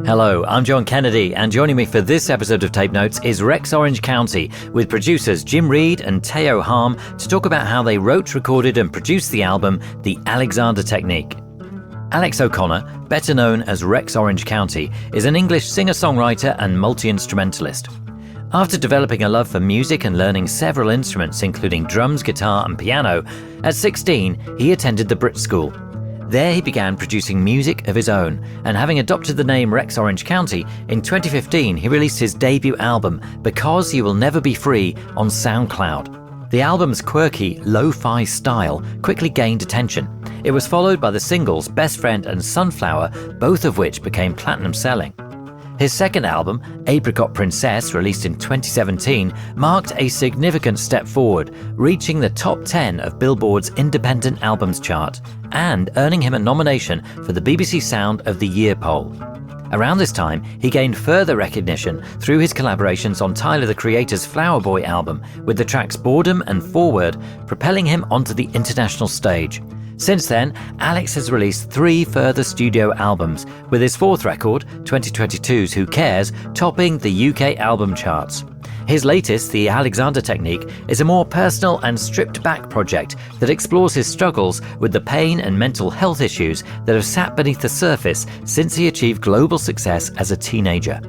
Hello, I'm John Kennedy, and joining me for this episode of Tape Notes is Rex Orange County, with producers Jim Reed and Teo Halm to talk about how they wrote, recorded and produced the album The Alexander Technique. Alex O'Connor, better known as Rex Orange County, is an English singer-songwriter and multi-instrumentalist. After developing a love for music and learning several instruments including drums, guitar and piano, at 16 he attended the Brit School. There he began producing music of his own, and having adopted the name Rex Orange County, in 2015 he released his debut album, Because You Will Never Be Free, on SoundCloud. The album's quirky, lo-fi style quickly gained attention. It was followed by the singles Best Friend and Sunflower, both of which became platinum selling. His second album, Apricot Princess, released in 2017, marked a significant step forward, reaching the top 10 of Billboard's Independent Albums chart and earning him a nomination for the BBC Sound of the Year poll. Around this time, he gained further recognition through his collaborations on Tyler the Creator's Flower Boy album, with the tracks Boredom and Forward propelling him onto the international stage. Since then, Alex has released 3 further studio albums, with his fourth record, 2022's Who Cares, topping the UK album charts. His latest, The Alexander Technique, is a more personal and stripped-back project that explores his struggles with the pain and mental health issues that have sat beneath the surface since he achieved global success as a teenager.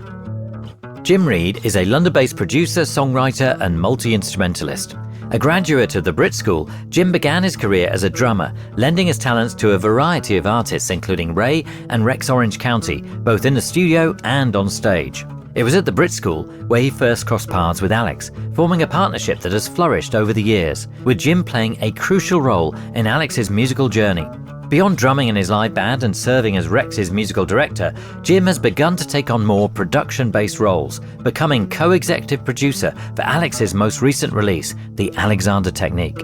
Jim Reed is a London-based producer, songwriter and multi-instrumentalist. A graduate of the Brit School, Jim began his career as a drummer, lending his talents to a variety of artists including Ray and Rex Orange County, both in the studio and on stage. It was at the Brit School where he first crossed paths with Alex, forming a partnership that has flourished over the years, with Jim playing a crucial role in Alex's musical journey. Beyond drumming in his live band and serving as Rex's musical director, Jim has begun to take on more production-based roles, becoming co-executive producer for Alex's most recent release, The Alexander Technique.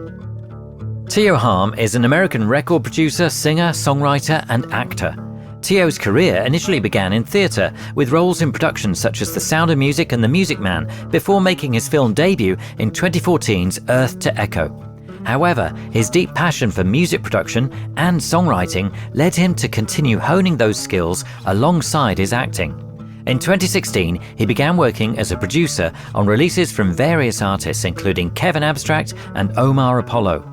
Teo Halm is an American record producer, singer, songwriter and actor. Teo's career initially began in theatre, with roles in productions such as The Sound of Music and The Music Man, before making his film debut in 2014's Earth to Echo. However, his deep passion for music production and songwriting led him to continue honing those skills alongside his acting. In 2016, he began working as a producer on releases from various artists including Kevin Abstract and Omar Apollo.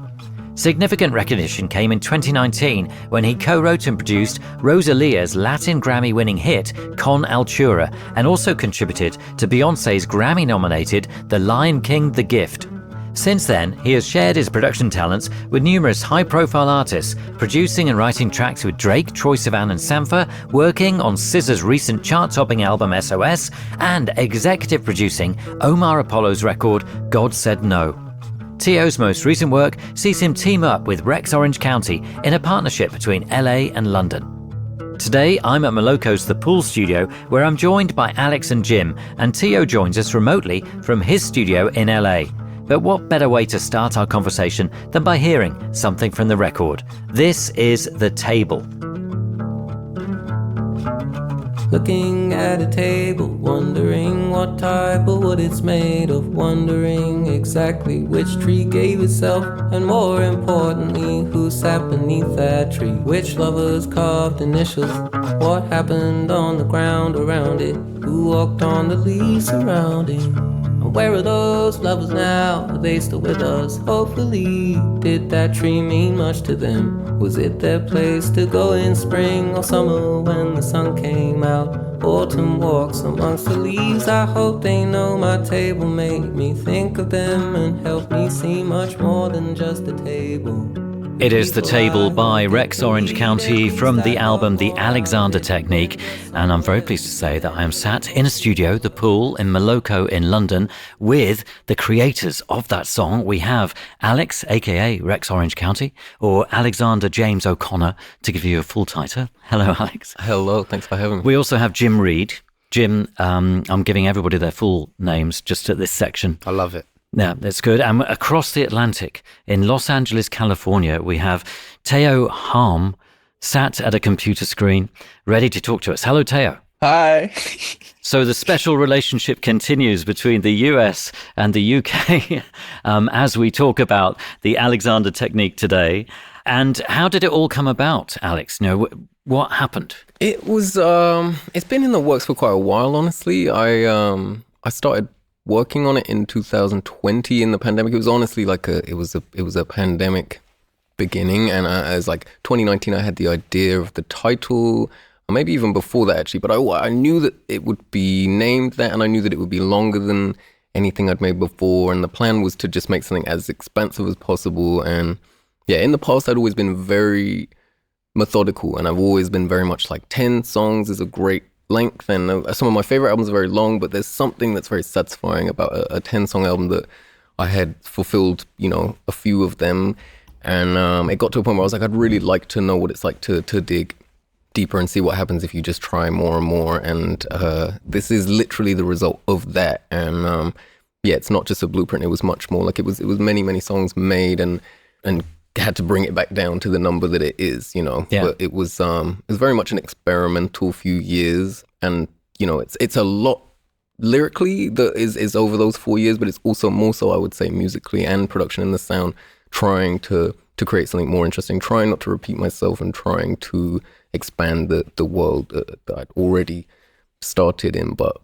Significant recognition came in 2019 when he co-wrote and produced Rosalia's Latin Grammy-winning hit Con Altura, and also contributed to Beyoncé's Grammy-nominated The Lion King: The Gift. Since then, he has shared his production talents with numerous high-profile artists, producing and writing tracks with Drake, Troye Sivan and Sampha, working on SZA's recent chart-topping album SOS, and executive producing Omar Apollo's record God Said No. Teo's most recent work sees him team up with Rex Orange County in a partnership between LA and London. Today, I'm at Moloko's The Pool studio, where I'm joined by Alex and Jim, and Teo joins us remotely from his studio in LA. But what better way to start our conversation than by hearing something from the record? This is The Table. Looking at a table, wondering what type of wood it's made of, wondering exactly which tree gave itself, and more importantly, who sat beneath that tree, which lovers carved initials, what happened on the ground around it, who walked on the leaves surrounding. Where are those lovers now? Are they still with us? Hopefully. Did that tree mean much to them? Was it their place to go in spring or summer when the sun came out? Autumn walks amongst the leaves. I hope they know my table made me think of them and helped me see much more than just a table. It is The Table by Rex Orange County from the album The Alexander Technique, and I'm very pleased to say that I am sat in a studio, The Pool in Moloko in London, with the creators of that song. We have Alex, aka Rex Orange County, or Alexander James O'Connor, to give you a full title. Hello, Alex. Hello, thanks for having me. We also have Jim Reed. Jim, I'm giving everybody their full names just at this section. I love it. Yeah, that's good. And across the Atlantic, in Los Angeles, California, we have Teo Halm sat at a computer screen, ready to talk to us. Hello, Teo. Hi. So the special relationship continues between the US and the UK as we talk about the Alexander Technique today. And how did it all come about, Alex? You know, What happened? It was it's been in the works for quite a while, honestly. I started working on it in 2020 in the pandemic. It was honestly like it was a pandemic beginning, and as like 2019 I had the idea of the title, or maybe even before that actually, but I knew that it would be named that, and I knew that it would be longer than anything I'd made before, and the plan was to just make something as expansive as possible. And yeah, in the past I'd always been very methodical, and I've always been very much like 10 songs is a great length, and some of my favorite albums are very long, but there's something that's very satisfying about a 10 song album that I had fulfilled, a few of them. And it got to a point where I was like, I'd really like to know what it's like to dig deeper and see what happens if you just try more and more. And this is literally the result of that. And yeah, it's not just a blueprint. It was much more like it was many, many songs made and had to bring it back down to the number that it is, Yeah. But it was very much an experimental few years. And, it's a lot lyrically that is over those 4 years, but it's also more so, I would say, musically and production and the sound, trying to create something more interesting, trying not to repeat myself, and trying to expand the world that I'd already started in, but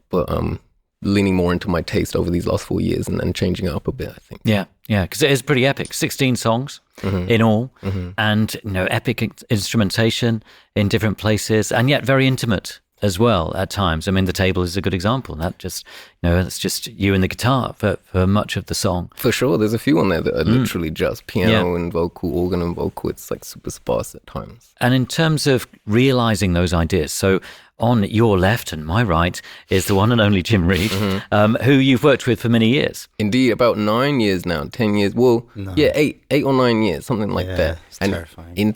leaning more into my taste over these last 4 years and changing it up a bit, I think. Yeah, because it is pretty epic. 16 songs in all, and epic instrumentation in different places, and yet very intimate as well at times. I mean, The Table is a good example. That just, it's just you and the guitar for much of the song. For sure. There's a few on there that are literally just piano and vocal, organ and vocal. It's like super sparse at times. And in terms of realizing those ideas, so on your left and my right is the one and only Jim Reed, who you've worked with for many years. Indeed, about 9 years now, 10 years. Well, yeah, eight or 9 years, something like that. It's and terrifying. In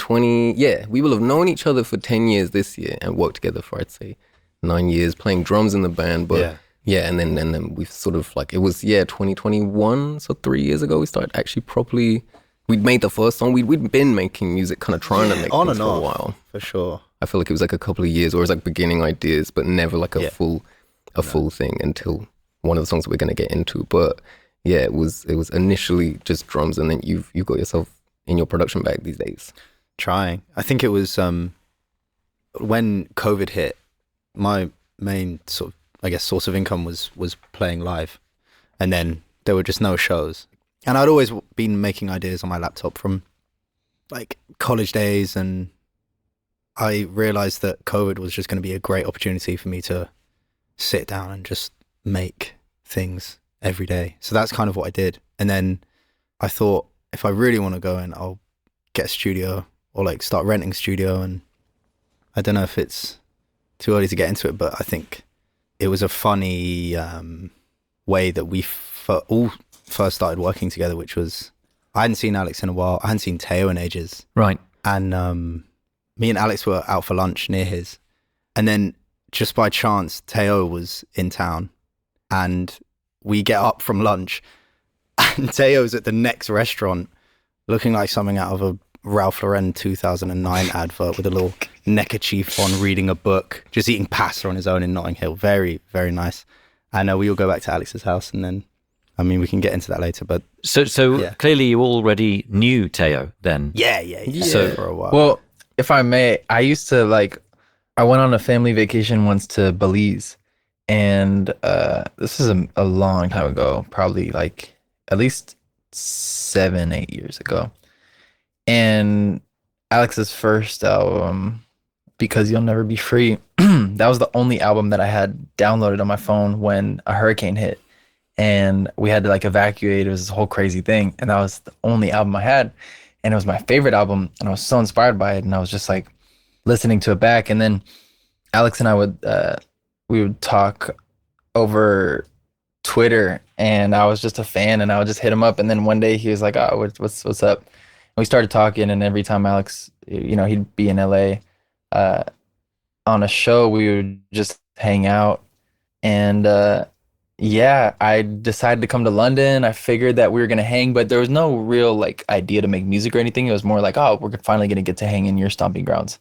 we will have known each other for 10 years this year and worked together for, I'd say, 9 years, playing drums in the band. But and then we've sort of like, it was 2021, so 3 years ago we started actually properly. We'd made the first song. We'd been making music, kind of trying to make on things and for off, a while. for sure. I feel like it was like a couple of years, or it was like beginning ideas, but never like a full thing until one of the songs that we're going to get into. But yeah, it was initially just drums, and then you've got yourself in your production bag these days. Trying. I think it was when COVID hit, my main sort of, I guess, source of income was playing live, and then there were just no shows. And I'd always been making ideas on my laptop from like college days, and I realized that COVID was just going to be a great opportunity for me to sit down and just make things every day. So that's kind of what I did. And then I thought, if I really want to go in, I'll get a studio or like start renting a studio. And I don't know if it's too early to get into it, but I think it was a funny way that we all first started working together, which was, I hadn't seen Alex in a while. I hadn't seen Teo in ages. Right. And me and Alex were out for lunch near his. And then just by chance, Teo was in town, and we get up from lunch and Teo's at the next restaurant looking like something out of a Ralph Lauren 2009 advert with a little neckerchief on, reading a book, just eating pasta on his own in Notting Hill. Very, very nice. And we all go back to Alex's house, and then, I mean, we can get into that later, but... So clearly you already knew Teo then. Yeah. So for a while. Well, if I may, I used to I went on a family vacation once to Belize, and this is a long time ago, probably like at least 7-8 years ago. And Alex's first album, Because You'll Never Be Free, that was the only album that I had downloaded on my phone when a hurricane hit. And we had to evacuate. It was this whole crazy thing. And that was the only album I had. And it was my favorite album. And I was so inspired by it. And I was just listening to it back. And then Alex and I we would talk over Twitter. And I was just a fan, and I would just hit him up. And then one day he was like, "Oh, what's up?" And we started talking. And every time Alex, he'd be in LA on a show, we would just hang out. And I decided to come to London. I figured that we were going to hang, but there was no real idea to make music or anything. It was more like, oh, we're finally going to get to hang in your stomping grounds.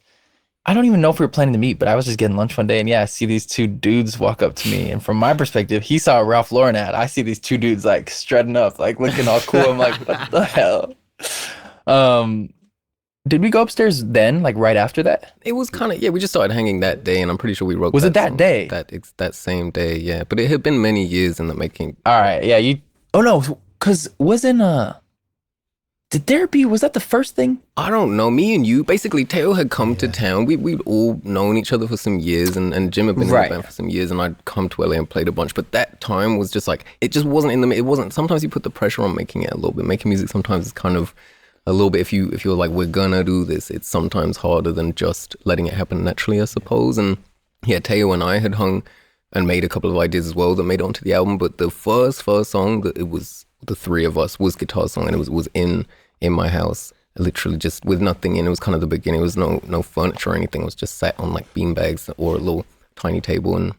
I don't even know if we were planning to meet, but I was just getting lunch one day, and I see these two dudes walk up to me. And from my perspective, he saw a Ralph Lauren ad. I see these two dudes strutting up, looking all cool. I'm like, what the hell? did we go upstairs then, like right after that? It was kind of, yeah, we just started hanging that day, and I'm pretty sure we wrote Was it that song day? That same day, yeah. But it had been many years in the making. All right, yeah, oh no, because wasn't, did Therapy, was that the first thing? I don't know. Me and you, basically, Teo had come to town. We'd all known each other for some years, and Jim had been in the band for some years, and I'd come to LA and played a bunch. But that time was just like, it just wasn't in the, it wasn't, sometimes you put the pressure on making it a little bit. Making music sometimes is kind of a little bit, if you're like, we're gonna do this, it's sometimes harder than just letting it happen naturally, I suppose. And yeah, Teo and I had hung and made a couple of ideas as well that made it onto the album. But the first song that it was the three of us was Guitar Song, and it was in my house, literally just with nothing in. It was kind of the beginning. It was no furniture or anything. It was just sat on like beanbags or a little tiny table and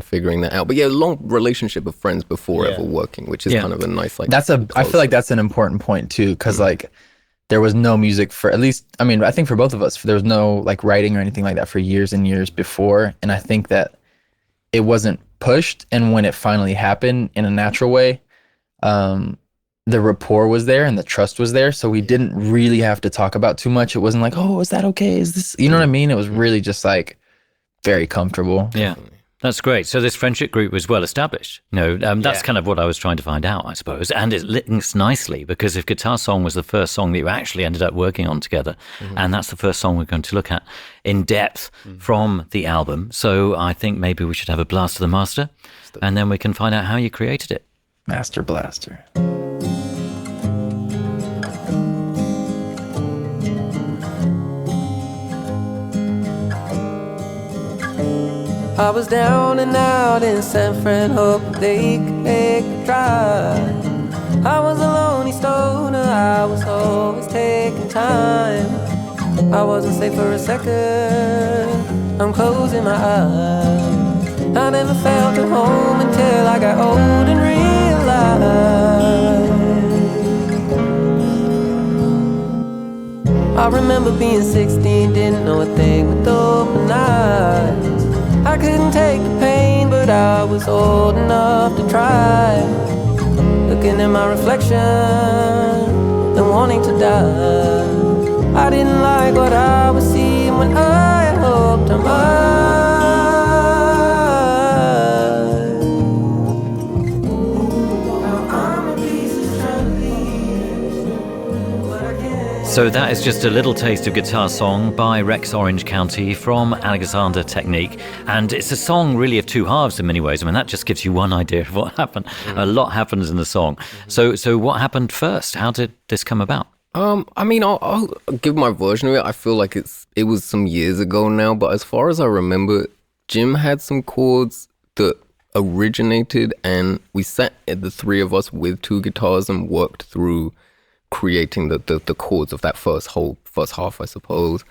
figuring that out. But yeah, long relationship of friends before ever working, which is kind of a nice like. I feel like that's an important point too, because like there was no music for, at least, I mean, I think for both of us, there was no like writing or anything like that for years and years before, and I think that it wasn't pushed, and when it finally happened in a natural way, the rapport was there and the trust was there, so we didn't really have to talk about too much. It wasn't like, oh, is that okay? Is this, you know what I mean? It was really just like very comfortable. Yeah. That's great. So this friendship group was well established. That's kind of what I was trying to find out, I suppose. And it links nicely, because if Guitar Song was the first song that you actually ended up working on together, and that's the first song we're going to look at in depth from the album. So I think maybe we should have a blast of the master, and then we can find out how you created it. Master Blaster. I was down and out in San Fran, hoping they could make a drive. I was a lonely stoner, I was always taking time. I wasn't safe for a second, I'm closing my eyes. I never felt at home until I got old and realized. I remember being 16, didn't know a thing with open eyes. I couldn't take the pain, but I was old enough to try. Looking at my reflection and wanting to die. I didn't like what I was seeing when I had hoped I might. So that is just a little taste of Guitar Song by Rex Orange County from Alexander Technique. And it's a song really of two halves in many ways. I mean, that just gives you one idea of what happened. A lot happens in the song. So what happened first? How did this come about? I mean, I'll give my version of it. I feel like it was some years ago now, but as far as I remember, Jim had some chords that originated, and we sat the three of us with two guitars and worked through creating the chords of that first half, I suppose.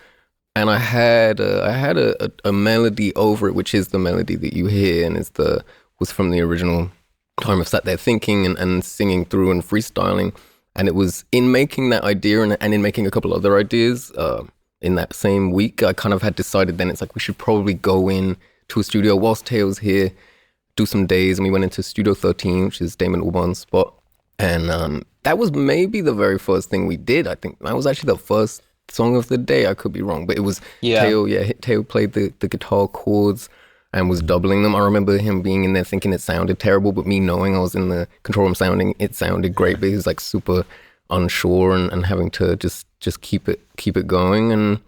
And I had a melody over it, which is the melody that you hear, and was from the original time of Sat There Thinking and singing through and freestyling. And it was in making that idea and in making a couple other ideas in that same week, I kind of had decided then it's like we should probably go in to a studio whilst Teo's here, do some days. And we went into Studio 13, which is Damon Albarn's spot. And that was maybe the very first thing we did. I think that was actually the first song of the day. I could be wrong, but it was Teo. Yeah, Teo played the guitar chords and was doubling them. I remember him being in there thinking it sounded terrible, but me knowing I was in the control room sounding, it sounded great. But he was like super unsure and having to just keep it going. And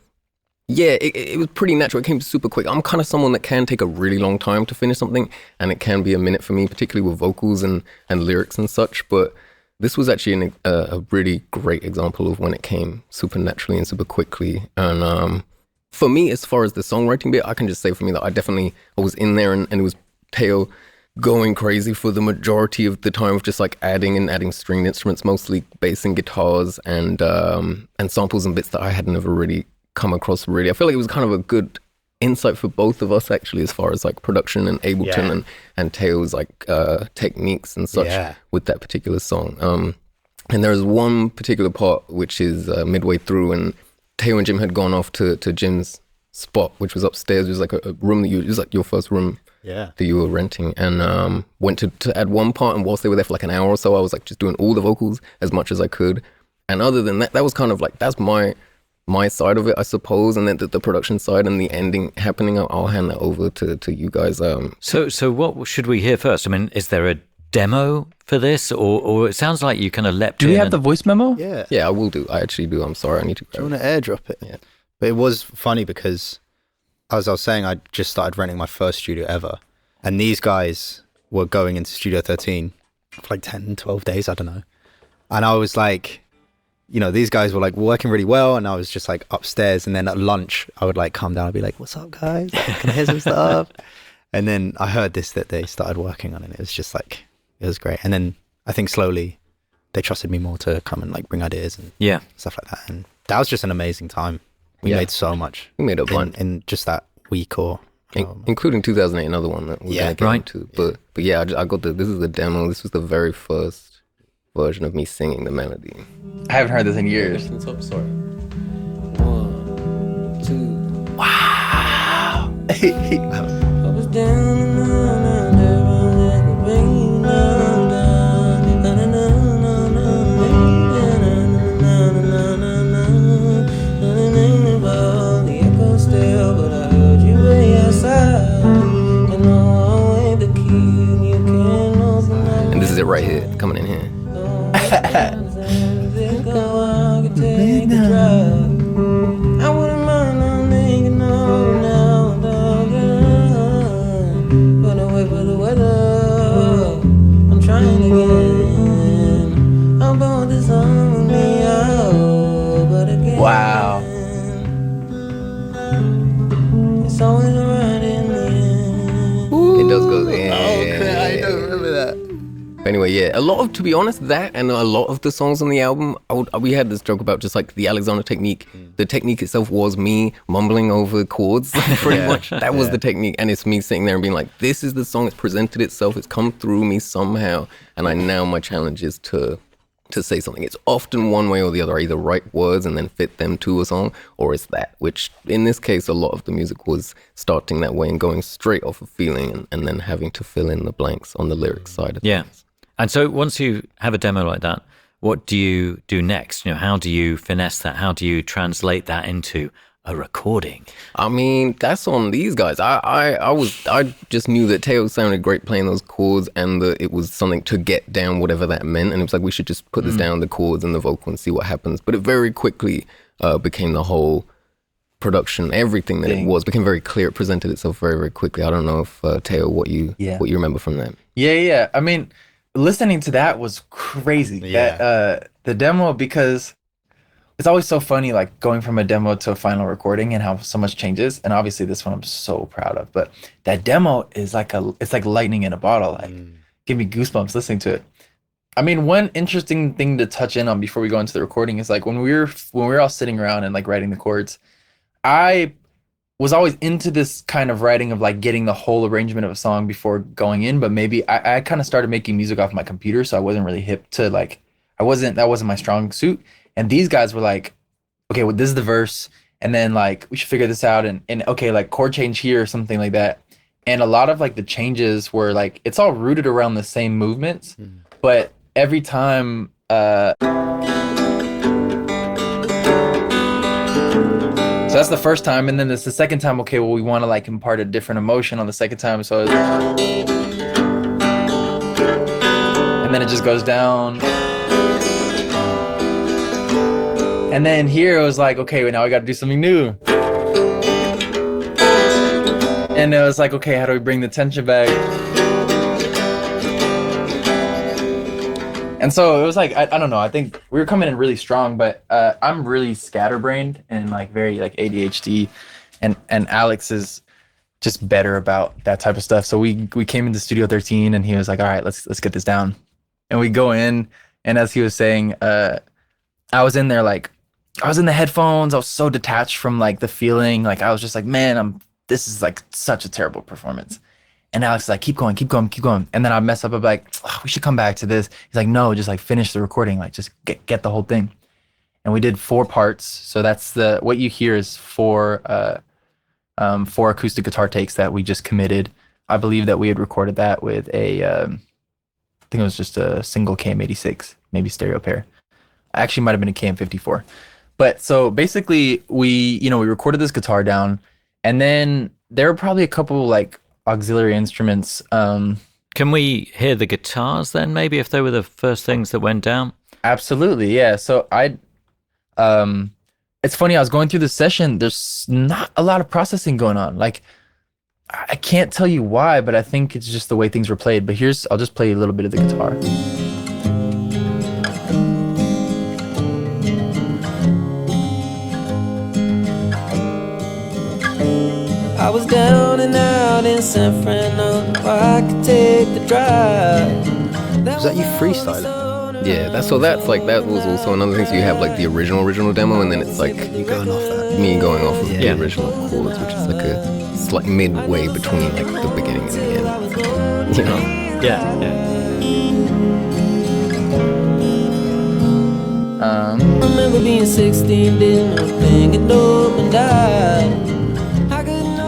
yeah, it was pretty natural. It came super quick. I'm kind of someone that can take a really long time to finish something, and it can be a minute for me, particularly with vocals and lyrics and such. But this was actually a really great example of when it came super naturally and super quickly. And for me, as far as the songwriting bit, I can just say for me that I was in there and it was Teo going crazy for the majority of the time of just like adding stringed instruments, mostly bass and guitars and samples and bits that I had never really come across really. I feel like it was kind of a good insight for both of us actually, as far as like production and Ableton and Teo's like techniques and such with that particular song. And there's one particular part which is midway through, and Teo and Jim had gone off to Jim's spot, which was upstairs. It was like a room that it was like your first room that you were renting, and went to add one part. And whilst they were there for like an hour or so, I was like just doing all the vocals as much as I could. And other than that, that was kind of like, that's my my side of it, I suppose, and then the production side and the ending happening, I'll hand that over to you guys. So what should we hear first? I mean, is there a demo for this, or it sounds like you kind of leapt Do in we have the voice memo? Yeah. Yeah, I will do. I actually do. I'm sorry. I need to Do you grab want it. to airdrop it? Yeah. But it was funny because, as I was saying, I just started renting my first studio ever. And these guys were going into Studio 13 for like 10, 12 days, I don't know. And I was like, you know, these guys were like working really well. And I was just like upstairs. And then at lunch, I would like come down and be like, what's up, guys? Like, can I hear some stuff? And then I heard this, that they started working on it. It was just like, it was great. And then I think slowly they trusted me more to come and like bring ideas and stuff like that. And that was just an amazing time. We made so much. We made a bunch in just that week or... including 2008, another one that we're gonna get into. But yeah, I got this is the demo. This was the very first version of me singing the melody. I haven't heard this in years. Top, sorry. 1, 2. Wow. I was down and down and down, bring down, down, na na na na na, the echo still, but I heard you way outside. And now I wait the key, and you can't open up. And this is it right here, coming in here. Think I could take a drive. I wouldn't mind not making no now, dog. But away for the weather. I'm trying again. I bought this on me out, but again. Wow. It's always right in the end. It does go in. I don't remember that. Anyway, yeah, to be honest, that and a lot of the songs on the album, we had this joke about just like the Alexander technique. The technique itself was me mumbling over chords, pretty much. That was the technique, and it's me sitting there and being like, this is the song, it's presented itself, it's come through me somehow, and now my challenge is to say something. It's often one way or the other. I either write words and then fit them to a song, or it's that, which in this case, a lot of the music was starting that way and going straight off of feeling and then having to fill in the blanks on the lyric side of things. And so once you have a demo like that, what do you do next? You know, how do you finesse that? How do you translate that into a recording? I mean, that's on these guys. I just knew that Teo sounded great playing those chords, and that it was something to get down, whatever that meant. And it was like, we should just put this down, the chords and the vocal, and see what happens. But it very quickly became the whole production, everything that it was became very clear. It presented itself very, very quickly. I don't know if Teo, what you remember from that. Yeah. I mean, listening to that was crazy. That the demo, because it's always so funny, like going from a demo to a final recording and how so much changes. And obviously this one I'm so proud of, but that demo is it's like lightning in a bottle. Like give me goosebumps listening to it. I mean, one interesting thing to touch in on before we go into the recording is like when we were all sitting around and like writing the chords, I was always into this kind of writing of like getting the whole arrangement of a song before going in, but maybe I kind of started making music off my computer, so I wasn't really hip to like, that wasn't my strong suit. And these guys were like, okay, well, this is the verse, and then like we should figure this out, and okay, like chord change here or something like that. And a lot of like the changes were like, it's all rooted around the same movements, but every time so that's the first time, and then it's the second time, okay, well, we want to like impart a different emotion on the second time, so it's, and then it just goes down. And then here it was like, okay, well, now we got to do something new. And it was like, okay, how do we bring the tension back? And so it was like, I don't know, I think we were coming in really strong, but I'm really scatterbrained and like very like ADHD, and Alex is just better about that type of stuff. So we came into Studio 13 and he was like, all right, let's get this down. And we go in, and as he was saying, I was in there, like I was in the headphones, I was so detached from like the feeling, like I was just like, man, this is like such a terrible performance. And Alex is like, keep going. And then I mess up, I'm like, oh, we should come back to this. He's like, no, just like finish the recording, like just get the whole thing. And we did 4 parts. So that's what you hear is 4 acoustic guitar takes that we just committed. I believe that we had recorded that with I think it was just a single KM86, maybe stereo pair. Actually might have been a KM54. But so basically we recorded this guitar down, and then there were probably a couple like auxiliary instruments. Can we hear the guitars then, maybe, if they were the first things that went down? Absolutely, yeah. So it's funny, I was going through the session, there's not a lot of processing going on. Like, I can't tell you why, but I think it's just the way things were played. But I'll just play a little bit of the guitar. I was down and out in San Fernando. I could take the drive. Was that you freestyling? Yeah, that was also another thing. So you have like the original demo, and then it's like You going off that? me going off of the Yeah. original chords, which is like a slight midway between like the beginning and the end. You know? Yeah. I remember being 16, didn't know a thing, and open died.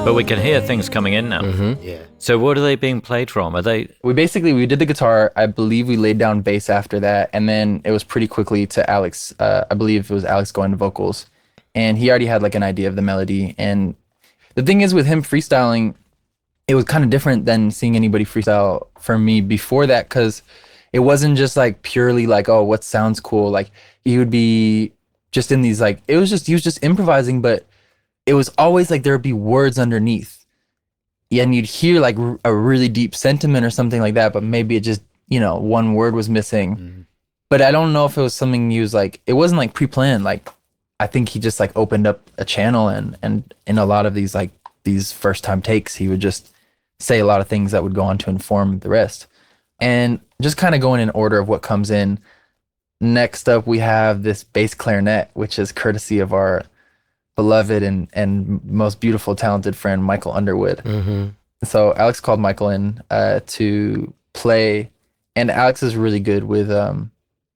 But we can hear things coming in now. Yeah. So what are they being played from? Are they... We did the guitar. I believe we laid down bass after that, and then it was pretty quickly to Alex. I believe it was Alex going to vocals, and he already had like an idea of the melody. And the thing is with him freestyling, it was kind of different than seeing anybody freestyle for me before that, because it wasn't just like purely like, oh, what sounds cool. Like he would be just in these like, he was just improvising, but it was always like there would be words underneath. Yeah, and you'd hear like a really deep sentiment or something like that, but maybe it just, one word was missing. Mm-hmm. But I don't know if it was something he was like, it wasn't like pre-planned. Like, I think he just like opened up a channel, and in a lot of these first time takes, he would just say a lot of things that would go on to inform the rest. And just kind of going in order of what comes in. Next up, we have this bass clarinet, which is courtesy of our beloved and most beautiful, talented friend, Michael Underwood. So Alex called Michael in to play, and Alex is really good with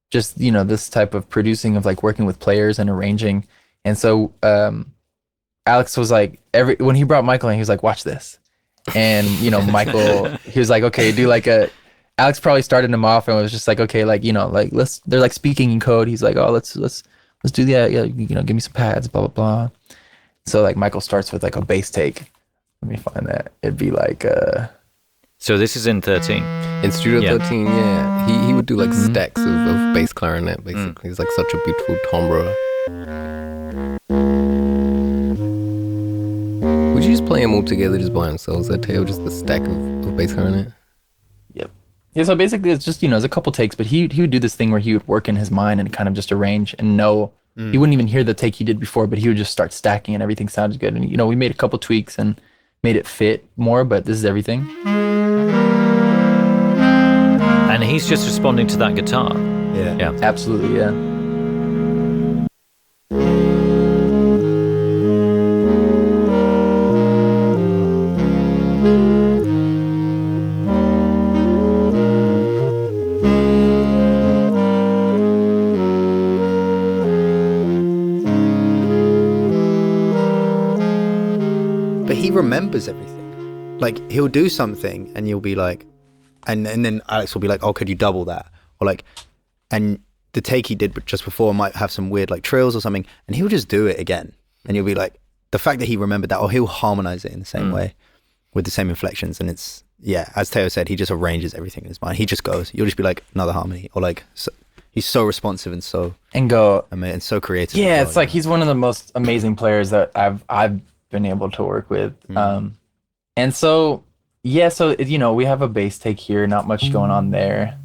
just, this type of producing of like working with players and arranging. And so Alex was like, when he brought Michael in, he was like, watch this. And, Michael, he was like, okay, do like Alex probably started him off and was just like, okay, like, they're like speaking in code. He's like, oh, let's do that. Yeah, give me some pads, blah, blah, blah. So like Michael starts with like a bass take. Let me find that. It'd be like, So this is in 13. In Studio Yeah. 13, yeah, he would do like stacks of bass clarinet, basically. He's like such a beautiful timbre. Would you just play them all together just by themselves, that tail, just the stack of bass clarinet? yep. Yeah, so basically it's just, it's a couple takes, but he would do this thing where he would work in his mind and kind of just arrange and know. He wouldn't even hear the take he did before, but he would just start stacking and everything sounded good. And, we made a couple tweaks and made it fit more, but this is everything. And he's just responding to that guitar. Yeah. Yeah. Absolutely, yeah. But he remembers everything. Like, he'll do something and you'll be like, and then Alex will be like, oh, could you double that? Or like, and the take he did just before might have some weird like trills or something, and he'll just do it again. And you'll be like, the fact that he remembered that, or he'll harmonize it in the same way with the same inflections. And it's, yeah, as Teo said, he just arranges everything in his mind. He just goes, you'll just be like, another harmony, or like, so, he's so responsive and so and so creative. Yeah, as it's well, like he's one of the most amazing players that I've been able to work with. And so yeah, so we have a bass take here, not much going on there.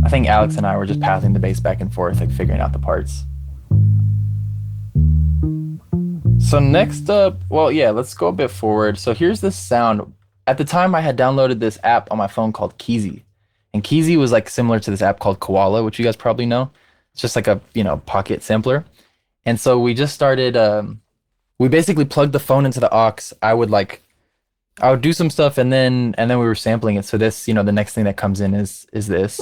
I think Alex and I were just passing the bass back and forth, like figuring out the parts. So next up, well, yeah, let's go a bit forward. So here's this sound. At the time, I had downloaded this app on my phone called Keezy. And Keezy was like similar to this app called Koala, which you guys probably know. It's just like a, pocket sampler. And so we just started, we basically plugged the phone into the aux. I would do some stuff and then we were sampling it. So this, the next thing that comes in is this.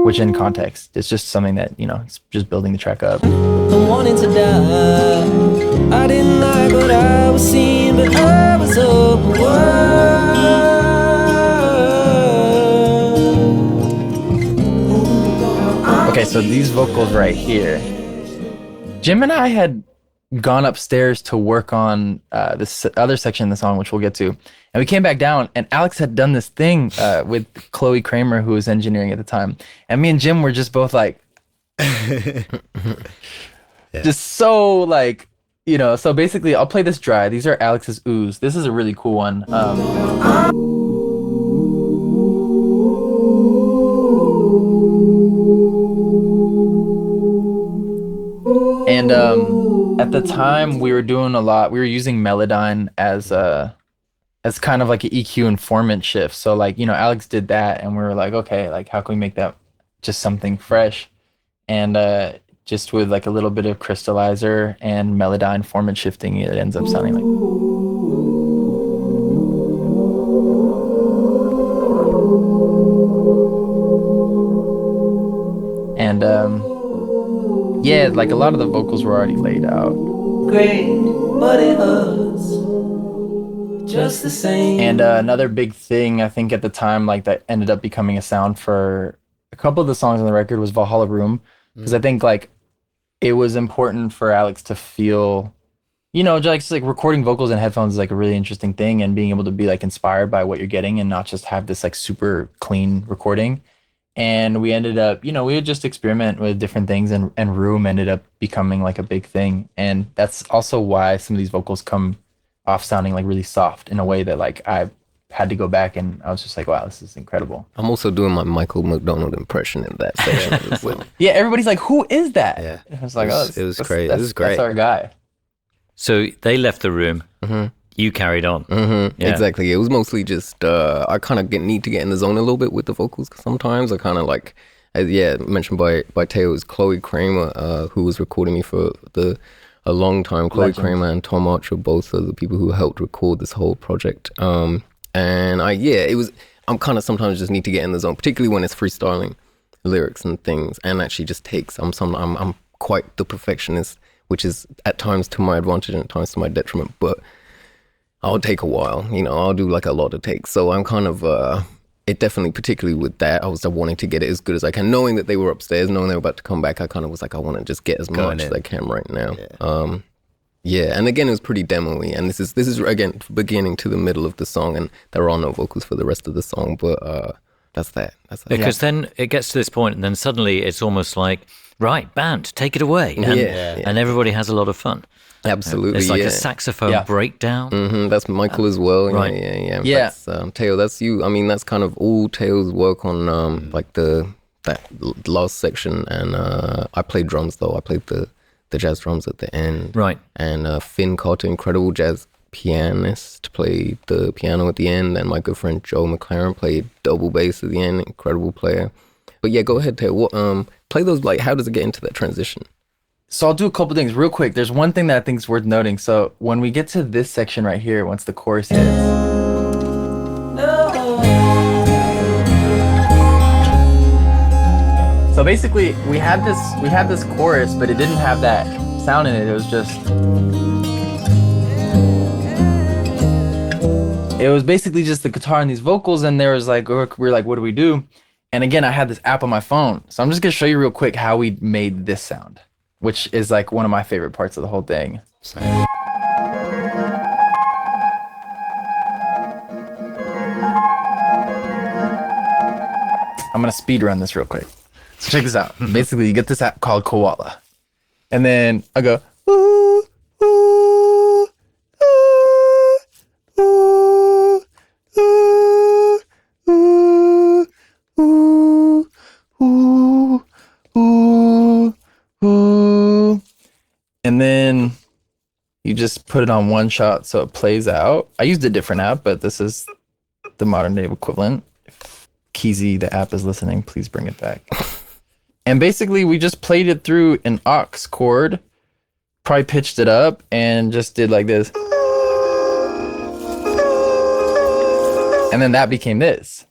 Which in context, it's just something that, it's just building the track up. I wanted to die. I didn't like what I was seeing, but I was open Okay, so these vocals right here. Jim and I had gone upstairs to work on this other section of the song, which we'll get to. And we came back down, and Alex had done this thing with Chloe Kramer, who was engineering at the time. And me and Jim were just both like, just so like, you know, so basically I'll play this dry. These are Alex's oohs. This is a really cool one. And at the time we were doing a lot, we were using Melodyne as kind of like an EQ informant shift. So like, you know, Alex did that and we were like, okay, like how can we make that just something fresh? And just with like a little bit of crystallizer and Melodyne formant shifting, it ends up sounding like. And yeah, like a lot of the vocals were already laid out. Great, but it hurts just the same. And another big thing I think at the time, like that ended up becoming a sound for a couple of the songs on the record was Valhalla Room, because I think like it was important for Alex to feel, you know, just like recording vocals in headphones is like a really interesting thing, and being able to be like inspired by what you're getting and not just have this like super clean recording. And we ended up, you know, we would just experiment with different things, and Room ended up becoming like a big thing. And that's also why some of these vocals come off sounding like really soft in a way that like I had to go back and I was just like, wow, this is incredible. I'm also doing my Michael McDonald impression in that section as well. Yeah, everybody's like, who is that? Yeah. I was like, it was great. It was great. That's our guy. So they left the room. Mm-hmm. You carried on. Mm-hmm. Yeah. Exactly. It was mostly just I kind of need to get in the zone a little bit with the vocals, because sometimes I kind of like, mentioned by Teo, is Chloe Kramer, who was recording me for a long time. Chloe Legend. Kramer and Tom Archer, both are the people who helped record this whole project. And I'm kind of sometimes just need to get in the zone, particularly when it's freestyling lyrics and things, and actually just takes. I'm quite the perfectionist, which is at times to my advantage and at times to my detriment, but I'll take a while, you know, I'll do like a lot of takes. So I'm kind of, it definitely, particularly with that, I was wanting to get it as good as I can. Knowing that they were upstairs, knowing they were about to come back, I kind of was like, I want to just get as much as I can right now. Yeah. And again, it was pretty demo-y. And this is again, beginning to the middle of the song, and there are no vocals for the rest of the song, but that's that. Because then it gets to this point, and then suddenly it's almost like, right, band, take it away. And, and everybody has a lot of fun. Absolutely. It's like a saxophone breakdown. Mm-hmm. That's Michael as well. Right. Yeah. That's, Teo, that's you. I mean, that's kind of all Teo's work on like that last section. And I played drums though. I played the jazz drums at the end. Right. And Finn Carter, incredible jazz pianist, played the piano at the end. And my good friend Joe McLaren played double bass at the end. Incredible player. But yeah, go ahead, Teo. What, play those, like, how does it get into that transition? So I'll do a couple things real quick. There's one thing that I think is worth noting. So when we get to this section right here, once the chorus hits. So basically we had this chorus, but it didn't have that sound in it. It was basically just the guitar and these vocals, and there was like, we're like, what do we do? And again, I had this app on my phone. So I'm just gonna show you real quick how we made this sound, which is like one of my favorite parts of the whole thing. I'm gonna speed run this real quick. So check this out. Basically, you get this app called Koala. And then I go, ooh, ooh, ooh, ooh, ooh, ooh, ooh, ooh, ooh, ooh. And then you just put it on one shot so it plays out. I used a different app, but this is the modern day equivalent. If Keezy, the app, is listening, please bring it back. And basically we just played it through an aux chord, probably pitched it up and just did like this. And then that became this.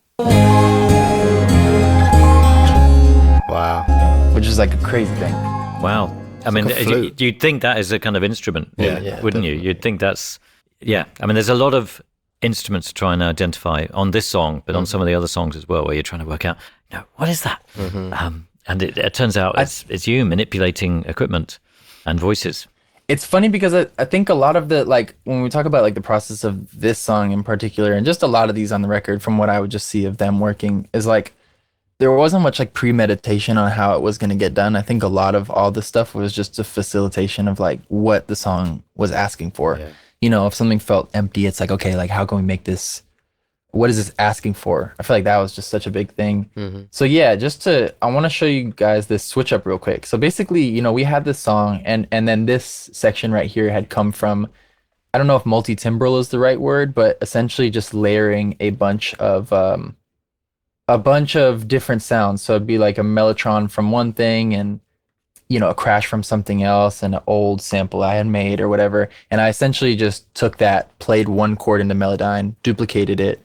Wow. Which is like a crazy thing. Wow. I mean, like a flute. you'd think that is a kind of instrument, wouldn't you? You'd think that's, I mean, there's a lot of instruments to try and identify on this song, but on some of the other songs as well, where you're trying to work out, what is that? And it turns out it's you manipulating equipment and voices. It's funny because I think a lot of the, like, when we talk about like the process of this song in particular, and just a lot of these on the record from what I would just see of them working, is like there wasn't much like premeditation on how it was going to get done. I think a lot of all the stuff was just a facilitation of like what the song was asking for. Yeah. You know, if something felt empty, it's like, okay, like how can we make this, what is this asking for? I feel like that was just such a big thing. So yeah, I want to show you guys this switch up real quick. So basically, you know, we had this song and then this section right here had come from, I don't know if multi-timbral is the right word, but essentially just layering a bunch of different sounds. So it'd be like a mellotron from one thing and, you know, a crash from something else and an old sample I had made or whatever. And I essentially just took that, played one chord into Melodyne, duplicated it,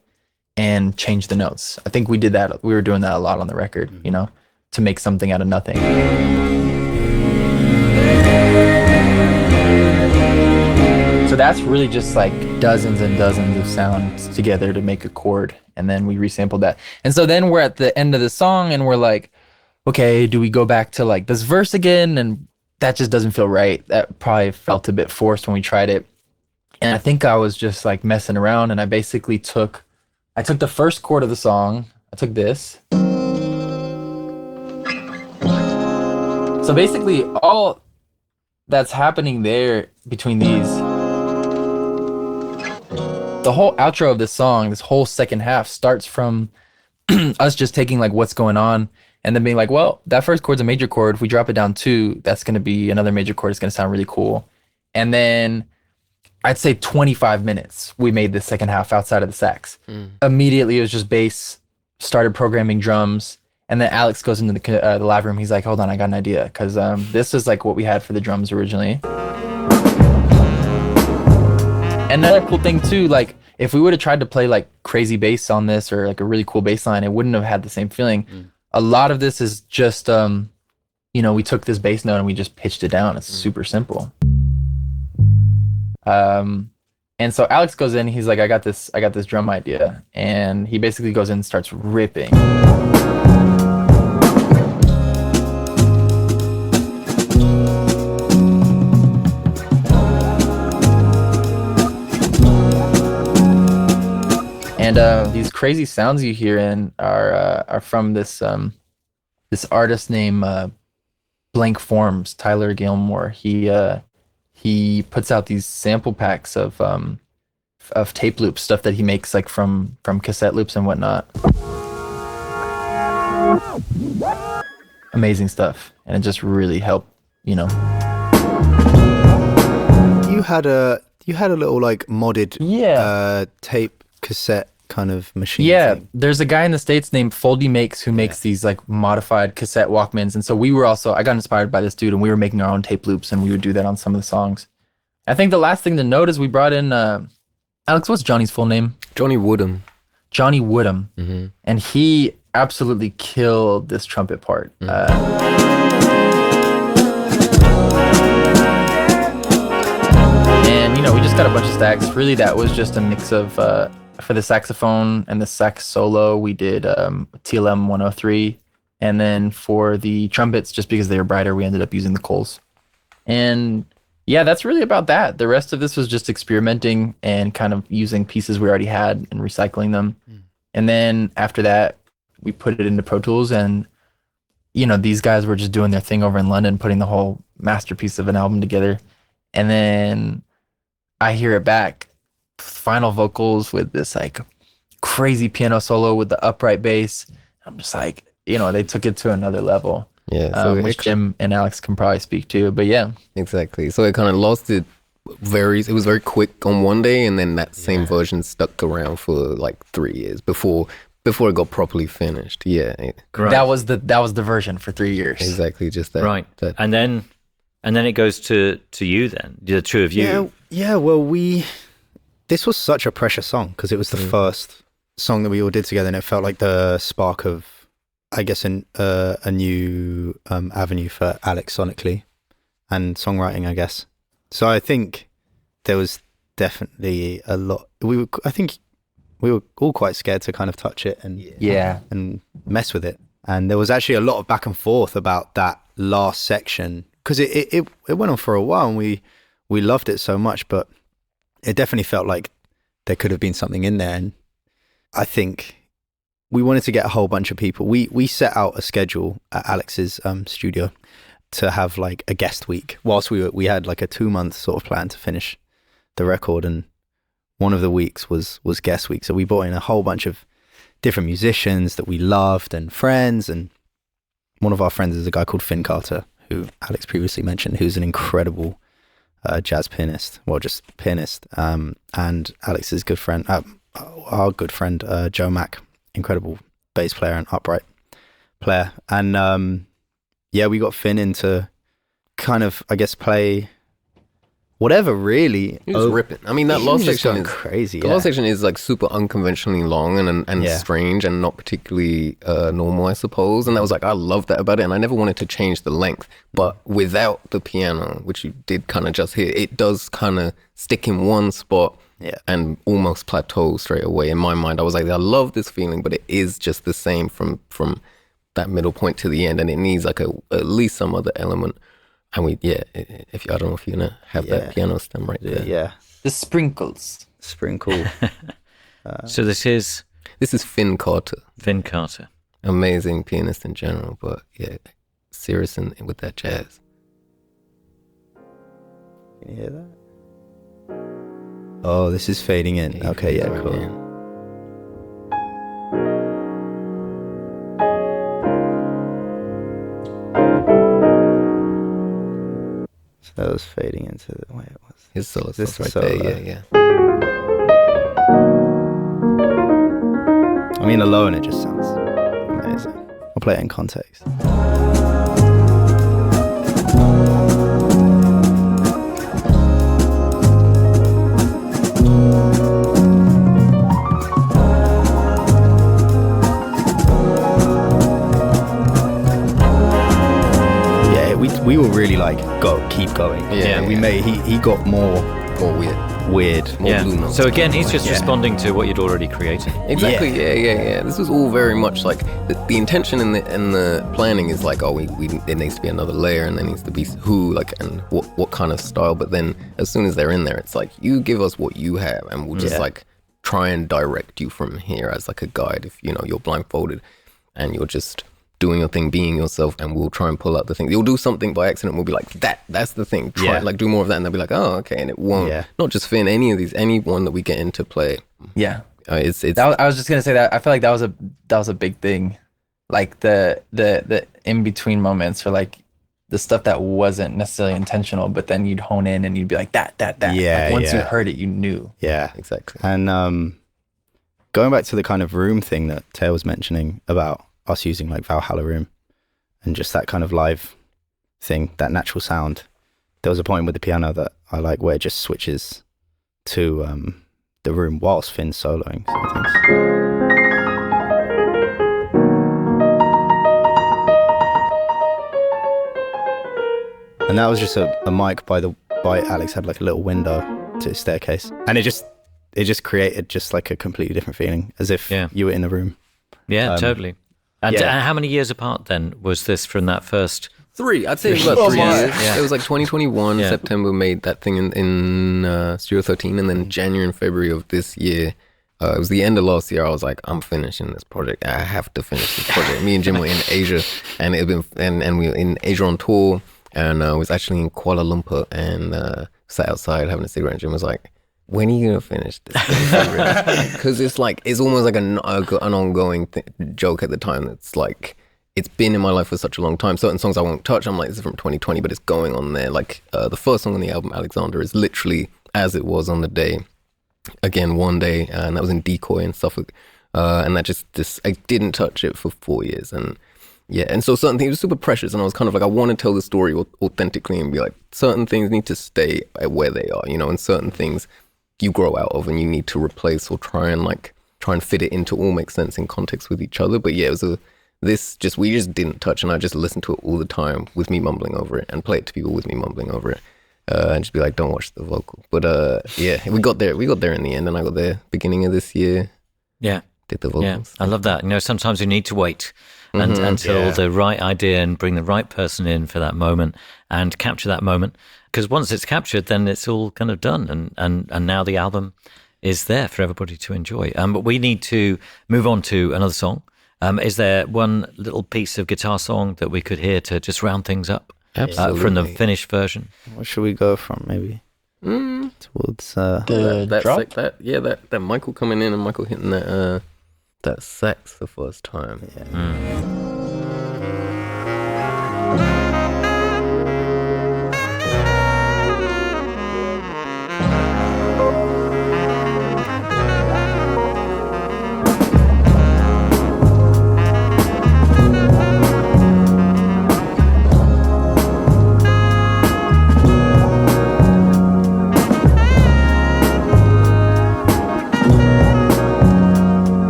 and changed the notes. I think we did that. We were doing that a lot on the record, you know, to make something out of nothing. So that's really just like dozens and dozens of sounds together to make a chord. And then we resampled that. And so then we're at the end of the song and we're like, okay, do we go back to like this verse again? And that just doesn't feel right. That probably felt a bit forced when we tried it. And I think I was just like messing around and I basically took the first chord of the song. I took this. So basically all that's happening there between these, the whole outro of this song, this whole second half starts from us just taking like what's going on and then being like, well, that first chord's a major chord. If we drop it down 2, that's going to be another major chord. It's going to sound really cool. And then I'd say 25 minutes we made this second half outside of the sax. Immediately it was just bass, started programming drums, and then Alex goes into the live room. He's like, hold on, I got an idea, because this is like what we had for the drums originally. Another cool thing too, like if we would have tried to play like crazy bass on this or like a really cool bass line, it wouldn't have had the same feeling. A lot of this is just, you know, we took this bass note and we just pitched it down. It's super simple. And so Alex goes in, he's like, I got this drum idea. And he basically goes in and starts ripping. And these crazy sounds you hear in are from this artist named Blank Forms, Tyler Gilmore. He puts out these sample packs of tape loops, stuff that he makes like from cassette loops and whatnot. Amazing stuff, and it just really helped, you know. You had a little like modded tape cassette kind of machine thing. There's a guy in the States named Foldy Makes who makes these like modified cassette Walkmans, and so I got inspired by this dude and we were making our own tape loops and we would do that on some of the songs. I think the last thing to note is we brought in Alex, what's Johnny's full name? Johnny Woodham. Johnny Woodham. And he absolutely killed this trumpet part. And you know, we just got a bunch of stacks. Really, that was just a mix of for the saxophone and the sax solo, we did TLM 103. And then for the trumpets, just because they were brighter, we ended up using the Coles. And yeah, that's really about that. The rest of this was just experimenting and kind of using pieces we already had and recycling them. And then after that, we put it into Pro Tools, and you know, these guys were just doing their thing over in London, putting the whole masterpiece of an album together. And then I hear it back, final vocals with this like crazy piano solo with the upright bass. I'm just like, you know, they took it to another level. Yeah, so which Jim and Alex can probably speak to, but yeah. Exactly. So it kind of lost it. It was very quick on one day, and then that same version stuck around for like 3 years before it got properly finished. Yeah, Right. That was the version for 3 years. exactly. Just that. Right. And then it goes to you then, the two of you. Yeah. Well, this was such a precious song because it was the first song that we all did together, and it felt like the spark of, I guess, a new avenue for Alex sonically and songwriting, I guess. So I think there was definitely a lot. I think we were all quite scared to kind of touch it and Yeah. and mess with it. And there was actually a lot of back and forth about that last section because it went on for a while and we loved it so much, but it definitely felt like there could have been something in there. And I think we wanted to get a whole bunch of people. We set out a schedule at Alex's studio to have like a guest week whilst we had like a 2-month sort of plan to finish the record, and one of the weeks was guest week. So we brought in a whole bunch of different musicians that we loved and friends, and one of our friends is a guy called Finn Carter, who Alex previously mentioned, who's an incredible jazz pianist, well, just pianist, and Alex's good friend, our good friend Joe Mack, incredible bass player and upright player. And we got Finn in to kind of, I guess, play whatever, really. He was ripping. I mean, that last section is crazy. The last section is like super unconventionally long and Yeah. strange and not particularly normal, I suppose. And that was like, I love that about it. And I never wanted to change the length, but without the piano, which you did kind of just hear, it does kind of stick in one spot. Yeah. And almost plateau straight away. In my mind, I was like, I love this feeling, but it is just the same from that middle point to the end, and it needs like at least some other element. And if I don't know if you're gonna have that piano stem right there. Yeah. The sprinkles. Sprinkle. So this is Finn Carter, Finn Carter. amazing pianist in general, but serious with that jazz. Can you hear that? Oh, this is fading in. Okay, yeah, cool. Yeah. So that was fading into the way it was. His solo This stuff right solo. there, yeah. I mean, alone it just sounds amazing. I'll play it in context. We were really like, keep going. He got more weird. More blue notes. So again, he's just Yeah. responding to what you'd already created. Exactly. Yeah. This was all very much like the intention in the planning is like, there needs to be another layer, and there needs to be who, like, and what kind of style. But then as soon as they're in there, it's like, you give us what you have, and we'll just like try and direct you from here as like a guide. If you're blindfolded and you're just doing your thing, being yourself, and we'll try and pull out the thing. You'll do something by accident, we'll be like, that's the thing. Try like do more of that, and they'll be like, oh, okay, and it won't. Yeah. Not just Finn, anyone that we get into play. Yeah. It's I was just gonna say that I feel like that was a big thing, like the in between moments for like the stuff that wasn't necessarily intentional, but then you'd hone in and you'd be like that. Yeah, Like, once you yeah. heard it, you knew. Yeah. exactly. And going back to the kind of room thing that Teo was mentioning about us using like Valhalla Room and just that kind of live thing, that natural sound. There was a point with the piano that I like where it just switches to the room whilst Finn's soloing some things. And that was just a mic by Alex, had like a little window to his staircase, and it just created just like a completely different feeling, as if you were in the room. Yeah, totally. And yeah. How many years apart then was this from that first? 3. I'd say it was about 3 years. Yeah. It was like 2021, Yeah. September made that thing in Studio 13, and then January and February of this year, it was the end of last year, I was like, I'm finishing this project. I have to finish this project. Me and Jim were in Asia, and we were in Asia on tour, and I was actually in Kuala Lumpur, and sat outside having a cigarette, and Jim was like, when are you gonna finish this? Because it's almost like an ongoing joke at the time. It's like, it's been in my life for such a long time. Certain songs I won't touch. I'm like, this is from 2020, but it's going on there. Like the first song on the album, Alexander, is literally as it was on the day. Again, one day, and that was in Decoy in Suffolk. And that just I didn't touch it for 4 years, and so certain things were super precious, and I was kind of like, I want to tell the story authentically and be like, certain things need to stay at where they are, and certain things you grow out of and you need to replace or try and fit it into all make sense in context with each other. But yeah, it was we just didn't touch, and I just listened to it all the time with me mumbling over it, and play it to people with me mumbling over it, and just be like, don't watch the vocal. But we got there in the end, and I got there beginning of this year. Yeah. did the Yeah, vocals. I love that. Sometimes you need to wait until the right idea and bring the right person in for that moment and capture that moment. Because once it's captured, then it's all kind of done. And now the album is there for everybody to enjoy. But we need to move on to another song. Is there one little piece of guitar song that we could hear to just round things up from the finished version? What should we go from? Maybe towards that Michael coming in and Michael hitting that sax the first time.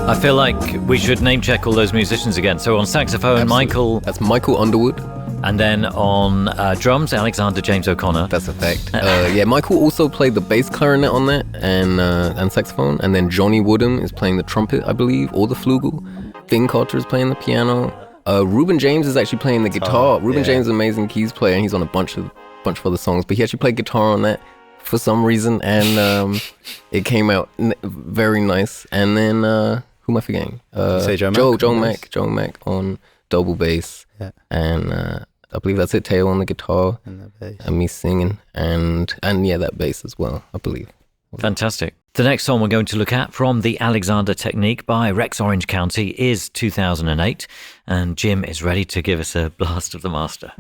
I feel like we should name check all those musicians again. So on saxophone, Absolutely. Michael, That's Michael Underwood. and then on drums, Alexander James O'Connor. That's a fact. Michael also played the bass clarinet on that and saxophone. And then Johnny Woodham is playing the trumpet, I believe, or the flugel. Finn Carter is playing the piano. Ruben James is actually playing the guitar. Ruben James is an amazing keys player, and he's on a bunch of other songs. But he actually played guitar on that for some reason, and it came out very nice. And then who am I forgetting? say Joe Mack? Joe Mack on double bass. Yeah. And I believe that's it. Teo on the guitar And the bass. and me singing, and yeah, that bass as well, I believe. Fantastic. The next song we're going to look at from the Alexander Technique by Rex Orange County is 2008, and Jim is ready to give us a blast of the master.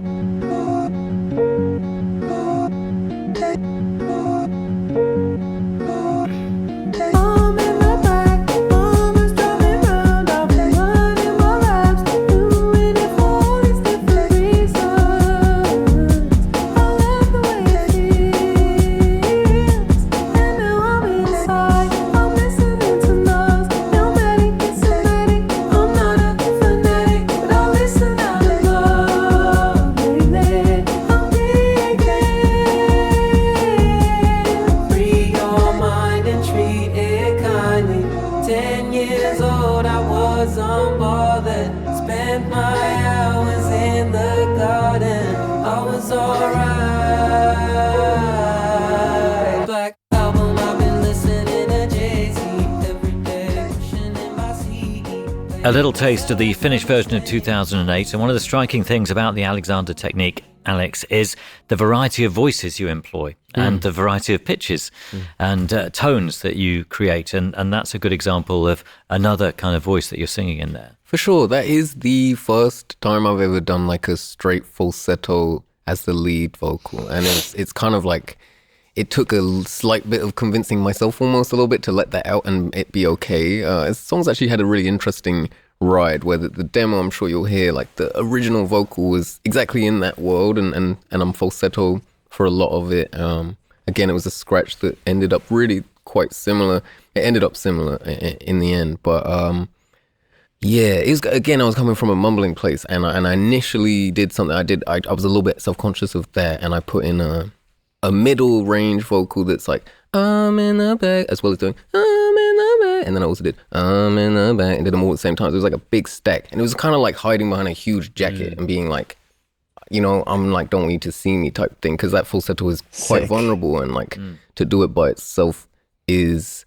A little taste of the finished version of 2008, and one of the striking things about the Alexander Technique, Alex, is the variety of voices you employ and the variety of pitches and tones that you create, and that's a good example of another kind of voice that you're singing in there. For sure, that is the first time I've ever done like a straight falsetto as the lead vocal, and it's kind of like it took a slight bit of convincing myself almost a little bit to let that out and it be okay. The song's actually had a really interesting ride where the demo, I'm sure you'll hear, like the original vocal was exactly in that world, and I'm falsetto for a lot of it. Again, it was a scratch that ended up really quite similar. It ended up similar in the end, but yeah, it was, again, I was coming from a mumbling place, and I initially did something. I was a little bit self-conscious of that, and I put in a middle range vocal that's like, I'm in the back, as well as doing, I'm in the back. And then I also did, I'm in the back, and did them all at the same time. So it was like a big stack. And it was kind of like hiding behind a huge jacket and being like, I'm like, don't want you to see me type thing. Because that falsetto is quite vulnerable. And like, to do it by itself is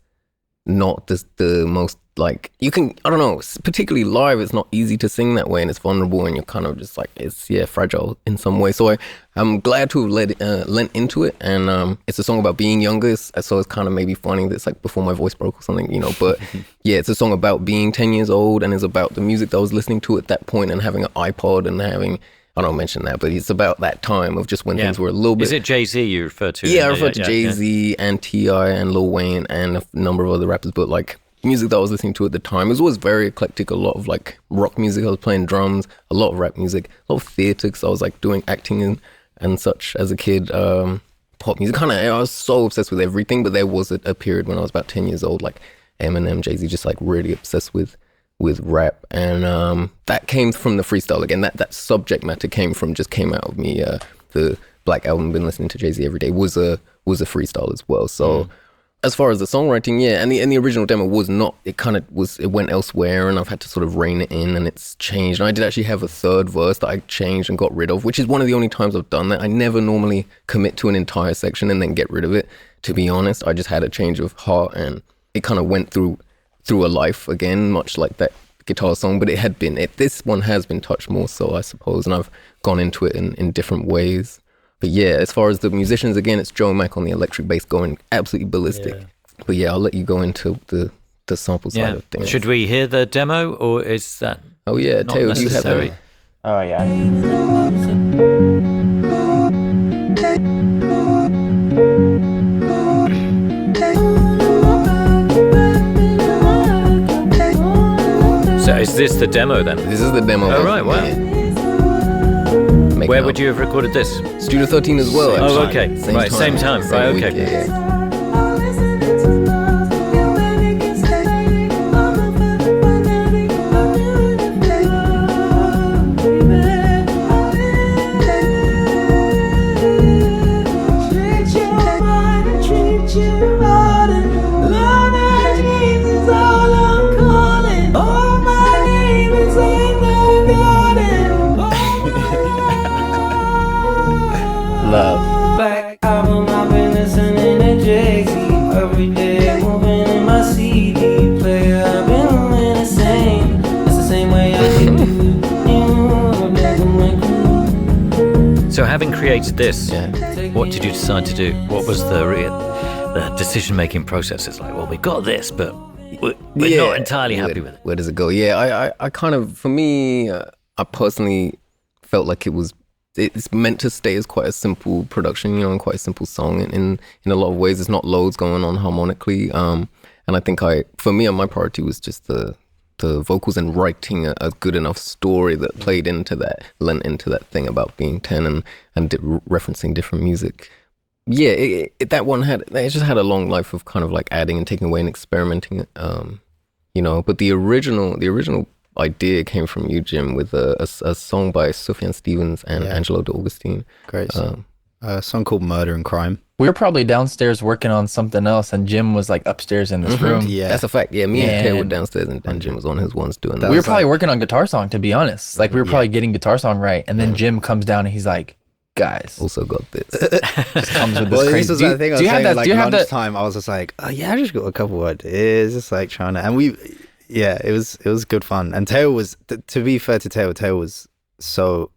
not the most, like, you can, I don't know, particularly live, it's not easy to sing that way, and it's vulnerable, and you're kind of just like, it's, fragile in some way. So I'm glad to have lent into it, and it's a song about being younger, so it's kind of maybe funny that it's like before my voice broke or something, but yeah, it's a song about being 10 years old, and it's about the music that I was listening to at that point, and having an iPod, and having I don't mention that, but it's about that time of just when things were a little bit. Is it Jay-Z you refer to? Yeah, I refer to Jay-Z and T.I. and Lil Wayne and a number of other rappers, but like music that I was listening to at the time, it was always very eclectic. A lot of like rock music, I was playing drums, a lot of rap music, a lot of theatre, because I was like doing acting and such as a kid. Pop music, I was so obsessed with everything, but there was a period when I was about 10 years old, like Eminem, Jay-Z, just like really obsessed with rap, and that came from the freestyle again. That subject matter came out of me. The Black Album, been listening to Jay-Z every day, was a freestyle as well. So as far as the songwriting, and the original demo was not. It went elsewhere, and I've had to sort of rein it in, and it's changed. And I did actually have a third verse that I changed and got rid of, which is one of the only times I've done that. I never normally commit to an entire section and then get rid of it. To be honest, I just had a change of heart, and it kind of went through a life again, much like that guitar song, but this one has been touched more so, I suppose, and I've gone into it in different ways. But yeah, as far as the musicians, again, it's Joe Mack on the electric bass going absolutely ballistic. Yeah. But yeah, I'll let you go into the sample side of things. Should we hear the demo, or is that Oh yeah, not Teo, do you have necessary? that? Oh yeah. So is this the demo then? This is the demo. Oh right, wow. Where would you have recorded this? Studio 13 as well. Oh, actually. okay. Same time. Right, week, okay. Yeah. Love. Black Album, I've been listening to Jay-Z every day, moving in my CD player. I've been living the same. It's the same way I do. So having created this, what did you decide to do? What was the decision-making process? It's like, well, we got this, but we're not entirely happy with it. Where does it go? Yeah, I kind of, for me, I personally felt like it's meant to stay as quite a simple production, and quite a simple song. In a lot of ways, there's not loads going on harmonically. And I think for me, my priority was just the vocals and writing a good enough story that played into that, lent into that thing about being 10 and referencing different music. Yeah, that one it just had a long life of kind of like adding and taking away and experimenting. But the original idea came from you, Jim, with a song by Sufjan Stevens and Angelo D'Augustine. Great song. A song called Murder and Crime. We were probably downstairs working on something else, and Jim was like upstairs in this room. Yeah, that's a fact. Yeah, me and Kay were downstairs, and Jim was on his ones doing that. We were probably working on Guitar Song, to be honest. Like we were probably getting Guitar Song right, and then Jim comes down and he's like, "Guys, also got this." Just comes with this crazy. This was that thing I was saying, like do you have that? Lunchtime, I was just like, oh yeah, I just got a couple of ideas, just like trying to, and it was good fun. And Teo was, to be fair to Teo was so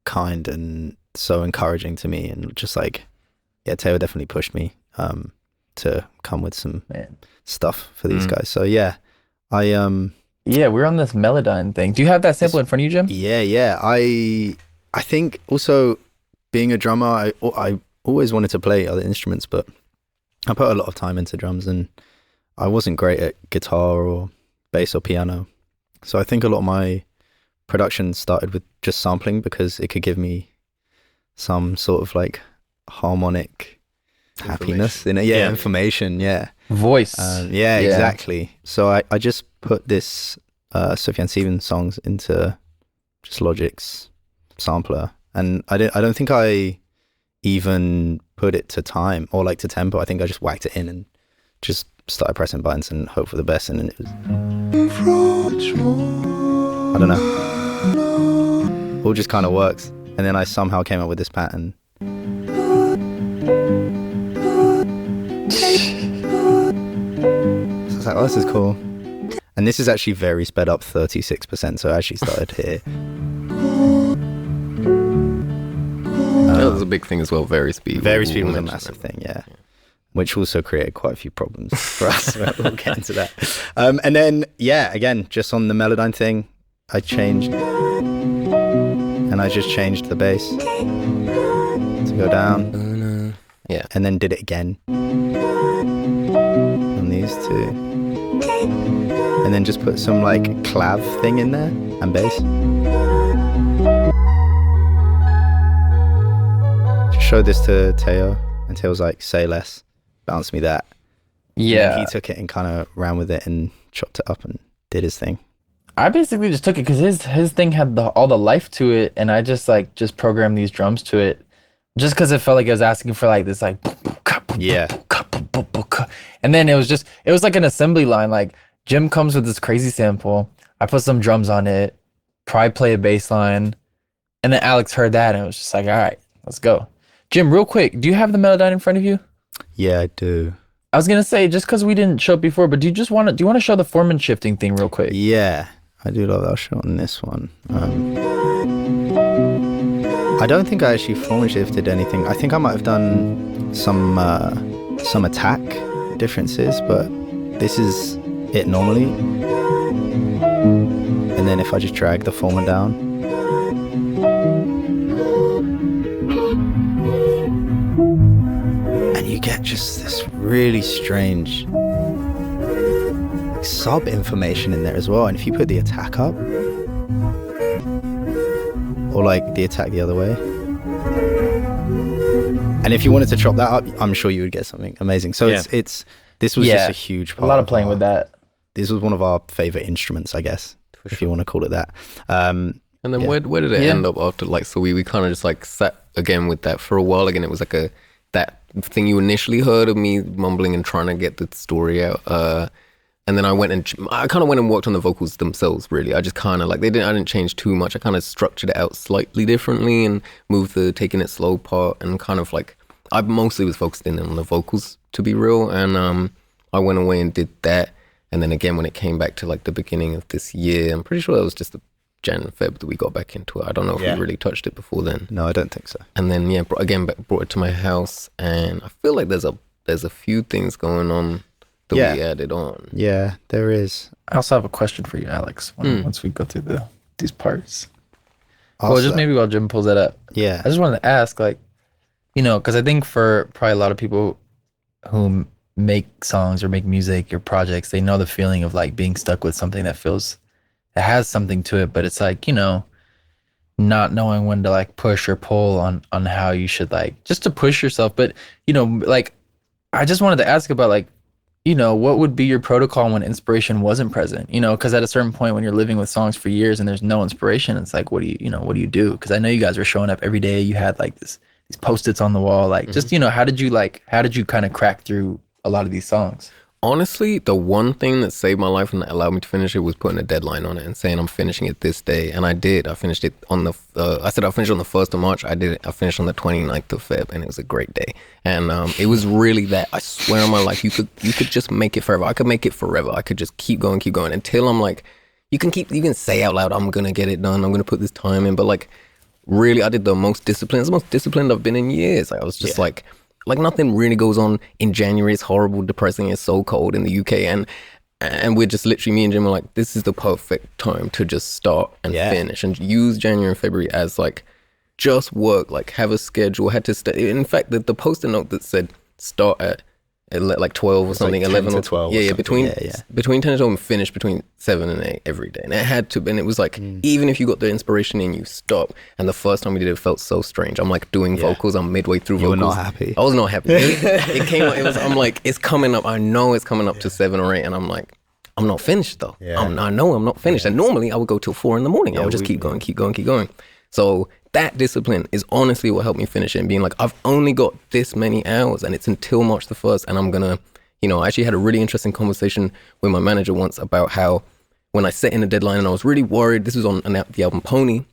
kind and so encouraging to me, and just like, Teo definitely pushed me to come with some stuff for these guys. So we're on this Melodyne thing. Do you have that sample in front of you, Jim? Yeah. I think also being a drummer, I always wanted to play other instruments, but I put a lot of time into drums, and I wasn't great at guitar or bass or piano. So I think a lot of my production started with just sampling, because it could give me some sort of like harmonic happiness in it. Information, voice. Exactly. So I just put this Sufjan Stevens songs into just Logic's sampler, and I don't think I even put it to time or like to tempo. I think I just whacked it in and just started pressing buttons and hope for the best, and it was, I don't know, all just kind of works. And then I somehow came up with this pattern. So I was like, oh, this is cool. And this is actually very sped up, 36%. So I actually started here. That was a big thing as well. Very speed was a massive thing, which also created quite a few problems for us. We'll get into that. And then, again, just on the Melodyne thing, I changed, and I just changed the bass to go down. Yeah. And then did it again on these two. And then just put some like clav thing in there and bass. Just showed this to Teo, and Teo was like, say less, bounce me that. Yeah. And he took it and kind of ran with it and chopped it up and did his thing. I basically just took it because his thing had all the life to it, and I just programmed these drums to it, just because it felt like it was asking for like this like, Yeah. and then it was like an assembly line. Like Jim comes with this crazy sample, I put some drums on it, probably play a bass line, and then Alex heard that and it was just like, all right, let's go. Jim, real quick, do you have the Melodyne in front of you? Yeah, I do. I was gonna say, just because we didn't show it before, but do you want to show the Foreman shifting thing real quick? Yeah, I do love that. I'll show on this one. I don't think I actually form shifted anything. I think I might have done some attack differences, but this is it normally. And then if I just drag the former down. And you get just this really strange sub information in there as well. And if you put the attack up, or like the attack the other way, and if you wanted to chop that up, I'm sure you would get something amazing. So Yeah. it's this was just a huge part. A lot of playing with that. This was one of our favorite instruments, I guess, if you want to call it that. And then Yeah. where did it end up after? Like, so we kind of just like sat again with that for a while. Again, it was like that thing you initially heard of me mumbling and trying to get the story out. And then I kind of went and worked on the vocals themselves. Really, I just kind of like I didn't change too much. I kind of structured it out slightly differently and moved the taking it slow part, and kind of like I mostly was focused in on the vocals, to be real. And I went away and did that. And then again, when it came back to like the beginning of this year, I'm pretty sure that was just the Jan and Feb that we got back into it. I don't know if we really touched it before then. No, I don't think so. And then brought it to my house, and I feel like there's a few things going on that we added on. Yeah, there is. I also have a question for you, Alex, once we go through these parts. Also, Well, just maybe while Jim pulls that up. Yeah. I just wanted to ask, like, because I think for probably a lot of people who make songs or make music or projects, they know the feeling of like being stuck with something that has something to it, but it's like, not knowing when to like push or pull on how you should like just to push yourself. But, like, I just wanted to ask about like, what would be your protocol when inspiration wasn't present? Because at a certain point when you're living with songs for years and there's no inspiration, it's like, what do you do? Because I know you guys were showing up every day. You had like these Post-its on the wall. Like, just, how did you kind of crack through a lot of these songs? Honestly, the one thing that saved my life and that allowed me to finish it was putting a deadline on it and saying I'm finishing it this day. And I did. I finished it on I said I'll finish it on the 1st of March. I did it. I finished on the 29th of Feb, and it was a great day. And it was really that. I swear on my life, you could just make it forever. I could make it forever. I could just keep going until I'm like, you can say out loud, I'm going to get it done. I'm going to put this time in. But like, really, I did the most disciplined. It's the most disciplined I've been in years. Like, I was just like nothing really goes on in January. It's horrible, depressing. It's so cold in the UK, and we're just literally, me and Jim are like, this is the perfect time to just start and finish and use January and February as like just work, like have a schedule. Had to stay. In fact, the post-it note that said start at like 12 or something, like 11 to 12. Between 10 and 12 and finish between 7 and 8 every day. And it had to, and it was like, even if you got the inspiration in, you stop. And the first time we did it felt so strange. I'm like doing vocals, I'm midway through vocals. You were not happy. I was not happy. It came up, I'm like, it's coming up. I know it's coming up to 7 or 8. And I'm like, I'm not finished though. I know I'm not finished. And normally I would go till 4 in the morning. I would just keep going. So that discipline is honestly what helped me finish it, and being like, I've only got this many hours and it's until March the 1st, and I'm gonna, I actually had a really interesting conversation with my manager once about how when I set in a deadline and I was really worried, this was on the album Pony,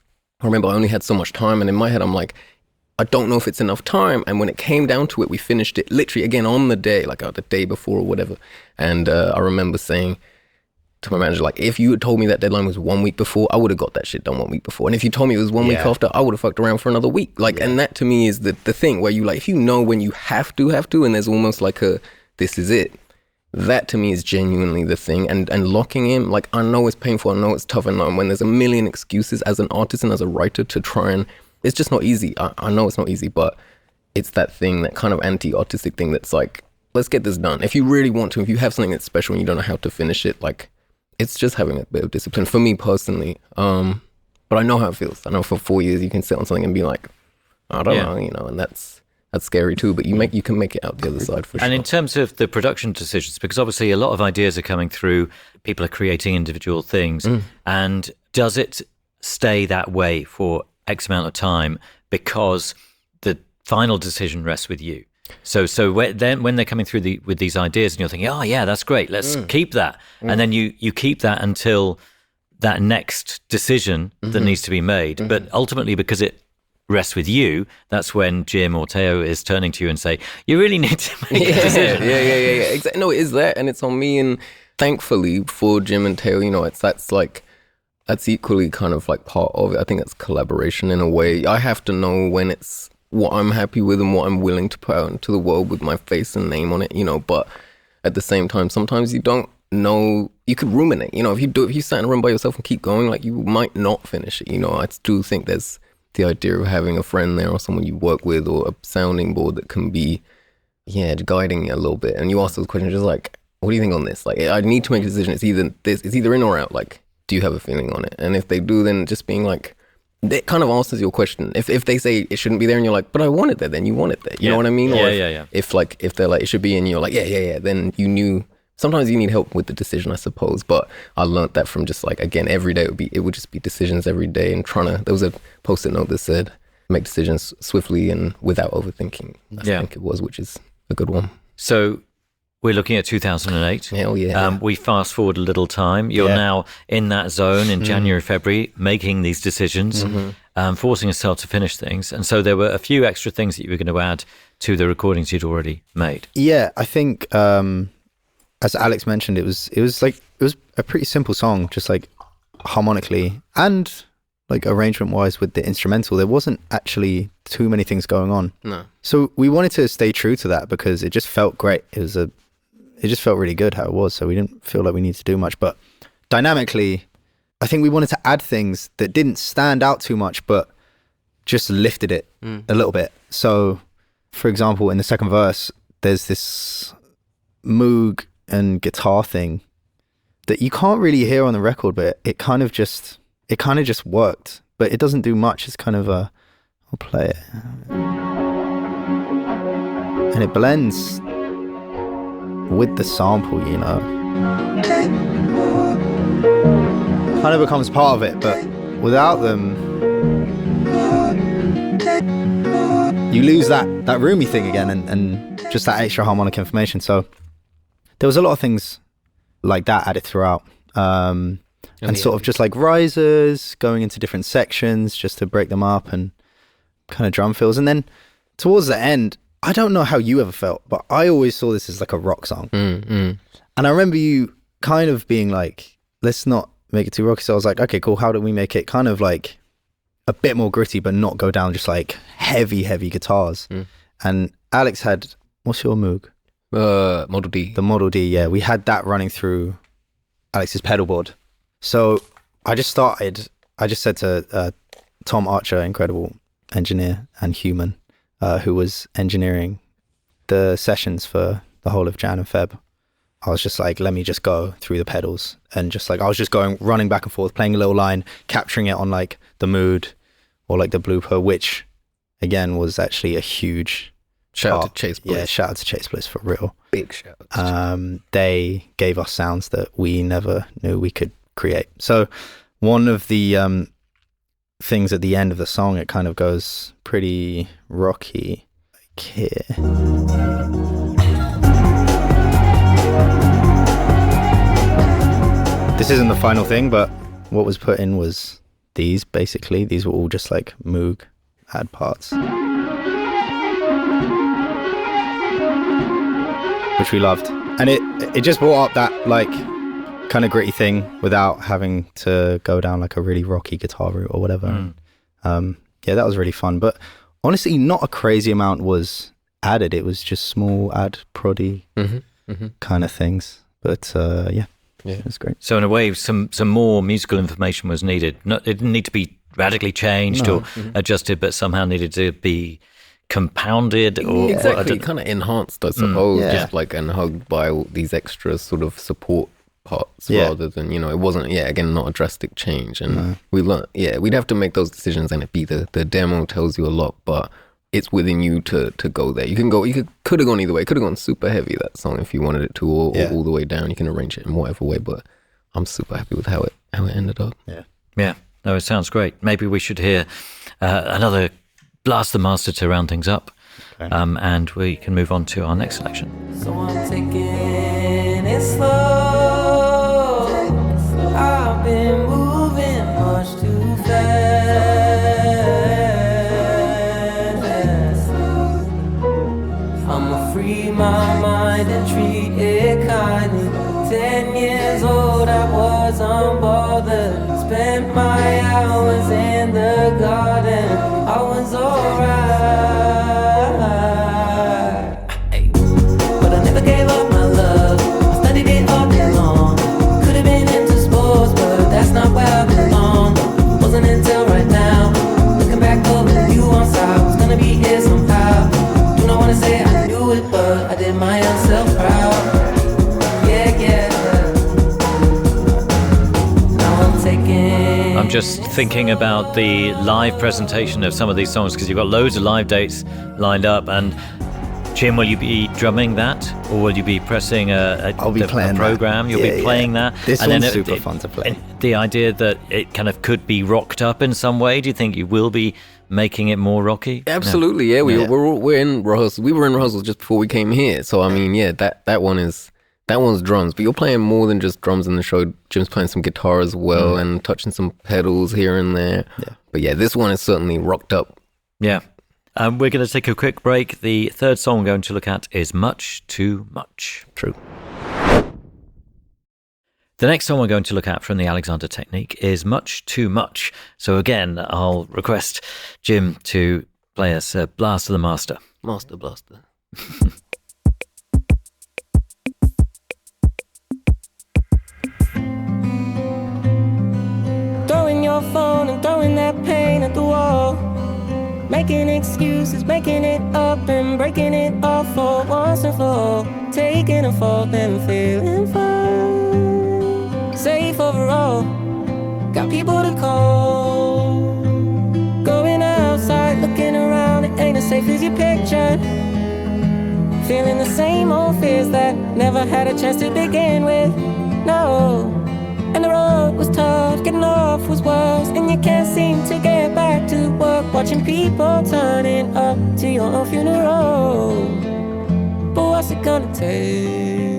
I remember I only had so much time, and in my head I'm like, I don't know if it's enough time. And when it came down to it, we finished it literally again on the day, like the day before or whatever. And I remember saying to my manager, like, if you had told me that deadline was 1 week before, I would have got that shit done 1 week before. And if you told me it was 1 week after, I would have fucked around for another week. Like, and that to me is the thing where you like, if you know when you have to, and there's almost like this is it, That to me is genuinely the thing. And locking in, like, I know it's painful, I know it's tough, and when there's a million excuses as an artist and as a writer to try and, it's just not easy. I know it's not easy, but it's that thing, that kind of anti-artistic thing that's like, let's get this done. If you really want to, if you have something that's special and you don't know how to finish it, like, it's just having a bit of discipline for me personally. But I know how it feels. I know for 4 years you can sit on something and be like, I don't know, you know, and that's scary too, but you can make it out the other side for sure. And in terms of the production decisions, because obviously a lot of ideas are coming through, people are creating individual things, and does it stay that way for X amount of time because the final decision rests with you? So when they're coming through with these ideas and you're thinking, oh yeah, that's great, let's keep that. And then you keep that until that next decision that needs to be made. But ultimately, because it rests with you, that's when Jim or Teo is turning to you and say, you really need to make a decision. Yeah. Exactly. No, it is that, and it's on me. And thankfully for Jim and Teo, you know, that's equally kind of like part of it. I think that's collaboration in a way. I have to know when it's what I'm happy with and what I'm willing to put out into the world with my face and name on it, you know. But at the same time, sometimes you don't know. You could ruminate, you know. If you sat in a room by yourself and keep going, like, you might not finish it, you know. I do think there's the idea of having a friend there or someone you work with or a sounding board that can be, guiding you a little bit. And you ask those questions, just like, what do you think on this? Like, I need to make a decision. It's either in or out. Like, do you have a feeling on it? And if they do, then just being like, that kind of answers your question. If they say it shouldn't be there and you're like, but I want it there, then you want it there. You know what I mean? Or if they're like, it should be in, you're like, yeah, then you knew. Sometimes you need help with the decision, I suppose. But I learned that from just like, again, every day it would just be decisions every day, and there was a post-it note that said, make decisions swiftly and without overthinking. I think it was, which is a good one. So we're looking at 2008. Hell yeah. We fast forward a little time. You're now in that zone in January, February, making these decisions, forcing yourself to finish things. And so there were a few extra things that you were going to add to the recordings you'd already made. Yeah, I think, as Alex mentioned, it was a pretty simple song, just like harmonically and like arrangement wise with the instrumental. There wasn't actually too many things going on. No. So we wanted to stay true to that because it just felt great. It just felt really good how it was. So we didn't feel like we needed to do much. But dynamically, I think we wanted to add things that didn't stand out too much, but just lifted it a little bit. So, for example, in the second verse, there's this Moog and guitar thing that you can't really hear on the record, but it kind of just worked. But it doesn't do much. It's kind of I'll play it. And it blends with the sample, you know. Kind of becomes part of it, but without them, you lose that roomy thing again and just that extra harmonic information. So there was a lot of things like that added throughout. And sort of just like risers going into different sections just to break them up and kind of drum fills. And then towards the end, I don't know how you ever felt, but I always saw this as like a rock song. And I remember you kind of being like, let's not make it too rocky. So I was like, okay, cool. How do we make it kind of like a bit more gritty, but not go down just like heavy guitars? And Alex had, what's your Moog? Model D. The Model D, yeah. We had that running through Alex's pedal board. So I just said to Tom Archer, incredible engineer and human, who was engineering the sessions for the whole of Jan and Feb. I was just like, let me just go through the pedals. And just like, I was just running back and forth, playing a little line, capturing it on like the mood or like the blooper, which again was actually a huge shout out to Chase Bliss. Yeah, shout out to Chase Bliss for real. Big shout out. They gave us sounds that we never knew we could create. So one of the things at the end of the song, it kind of goes pretty rocky like here. This isn't the final thing, but what was put in was these, basically. These were all just like Moog add parts, which we loved. And it just brought up that like kind of gritty thing without having to go down like a really rocky guitar route or whatever. Yeah, that was really fun. But honestly, not a crazy amount was added. It was just small add proddy kind of things. But yeah, it was great. So in a way, some more musical information was needed. It didn't need to be radically changed or adjusted, but somehow needed to be compounded or Exactly, kind of enhanced, I suppose, Yeah. just like and hugged by all these extra sort of support parts Yeah. rather than, it wasn't, again, not a drastic change. And we learned, we'd have to make those decisions, and the demo tells you a lot, but it's within you to go there. You could have gone either way. Could have gone super heavy, that song, if you wanted it to, or all the way down. You can arrange it in whatever way, but I'm super happy with how it ended up. Yeah, no, it sounds great. Maybe we should hear another Blast the Master to round things up, and we can move on to our next selection. So I'm taking it slow. I've been moving much too fast. I'ma free my mind and treat it kindly. 10 years old, I was unbothered. Spent my hours in the garden. I was alright. But I never gave up my love. I studied it all day long. Could have been into sports, but that's not where I belong. Wasn't until right now, looking back over the view on side, was gonna be here somehow. Do not wanna say I knew it, but I did my own self proud. I'm just thinking about the live presentation of some of these songs, because you've got loads of live dates lined up. And Jim, will you be drumming that, or will you be pressing I'll be playing a program? that. You'll be playing that. This and one's then super fun to play. And the idea that it kind of could be rocked up in some way. Do you think you will be making it more rocky? Absolutely, yeah. We're in rehearsals. We were in rehearsals just before we came here. So I mean, that one's drums, but you're playing more than just drums in the show. Jim's playing some guitar as well and touching some pedals here and there. Yeah. But yeah, this one is certainly rocked up. Yeah. We're going to take a quick break. The third song we're going to look at is Much Too Much. True. The next song we're going to look at from the Alexander Technique is Much Too Much. So again, I'll request Jim to play us Blast of the Master. Master Blaster. Throwing your phone and throwing that pain at the wall. Making excuses, making it up and breaking it off for once and for all. Taking a fall and feeling fine. Safe overall. Got people to call. Going outside, looking around, it ain't as safe as you pictured. Feeling the same old fears that never had a chance to begin with. No. And the road was tough, getting off was worse, and you can't seem to get back to work. Watching people turning up to your own funeral. But what's it gonna take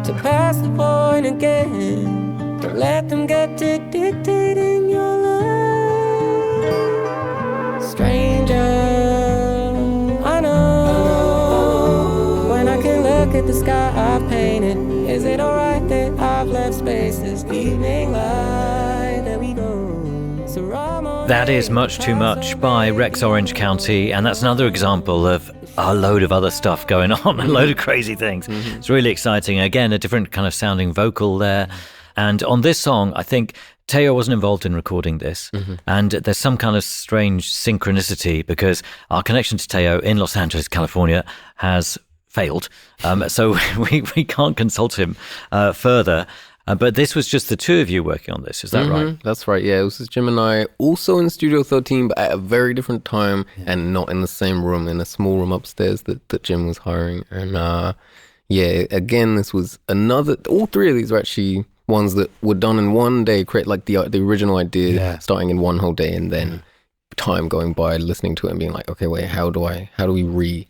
to pass the point again? Don't let them get to dictating your life. Stranger, I know when I can look at the sky I've painted. Is it alright that I've left spaces? Evening light, there we go. That is Much Too Much by Rex Orange County, and that's another example of a load of other stuff going on, a load of crazy things. It's really exciting. Again, a different kind of sounding vocal there. And on this song, I think Teo wasn't involved in recording this, and there's some kind of strange synchronicity because our connection to Teo in Los Angeles, California, has failed, so we can't consult him further. But this was just the two of you working on this, is that right? That's right, yeah. It was just Jim and I, also in Studio 13, but at a very different time and not in the same room, in a small room upstairs that Jim was hiring. And again, this was another, all three of these are actually ones that were done in one day, create like the original idea starting in one whole day, and then time going by listening to it and being like, okay, wait, how do we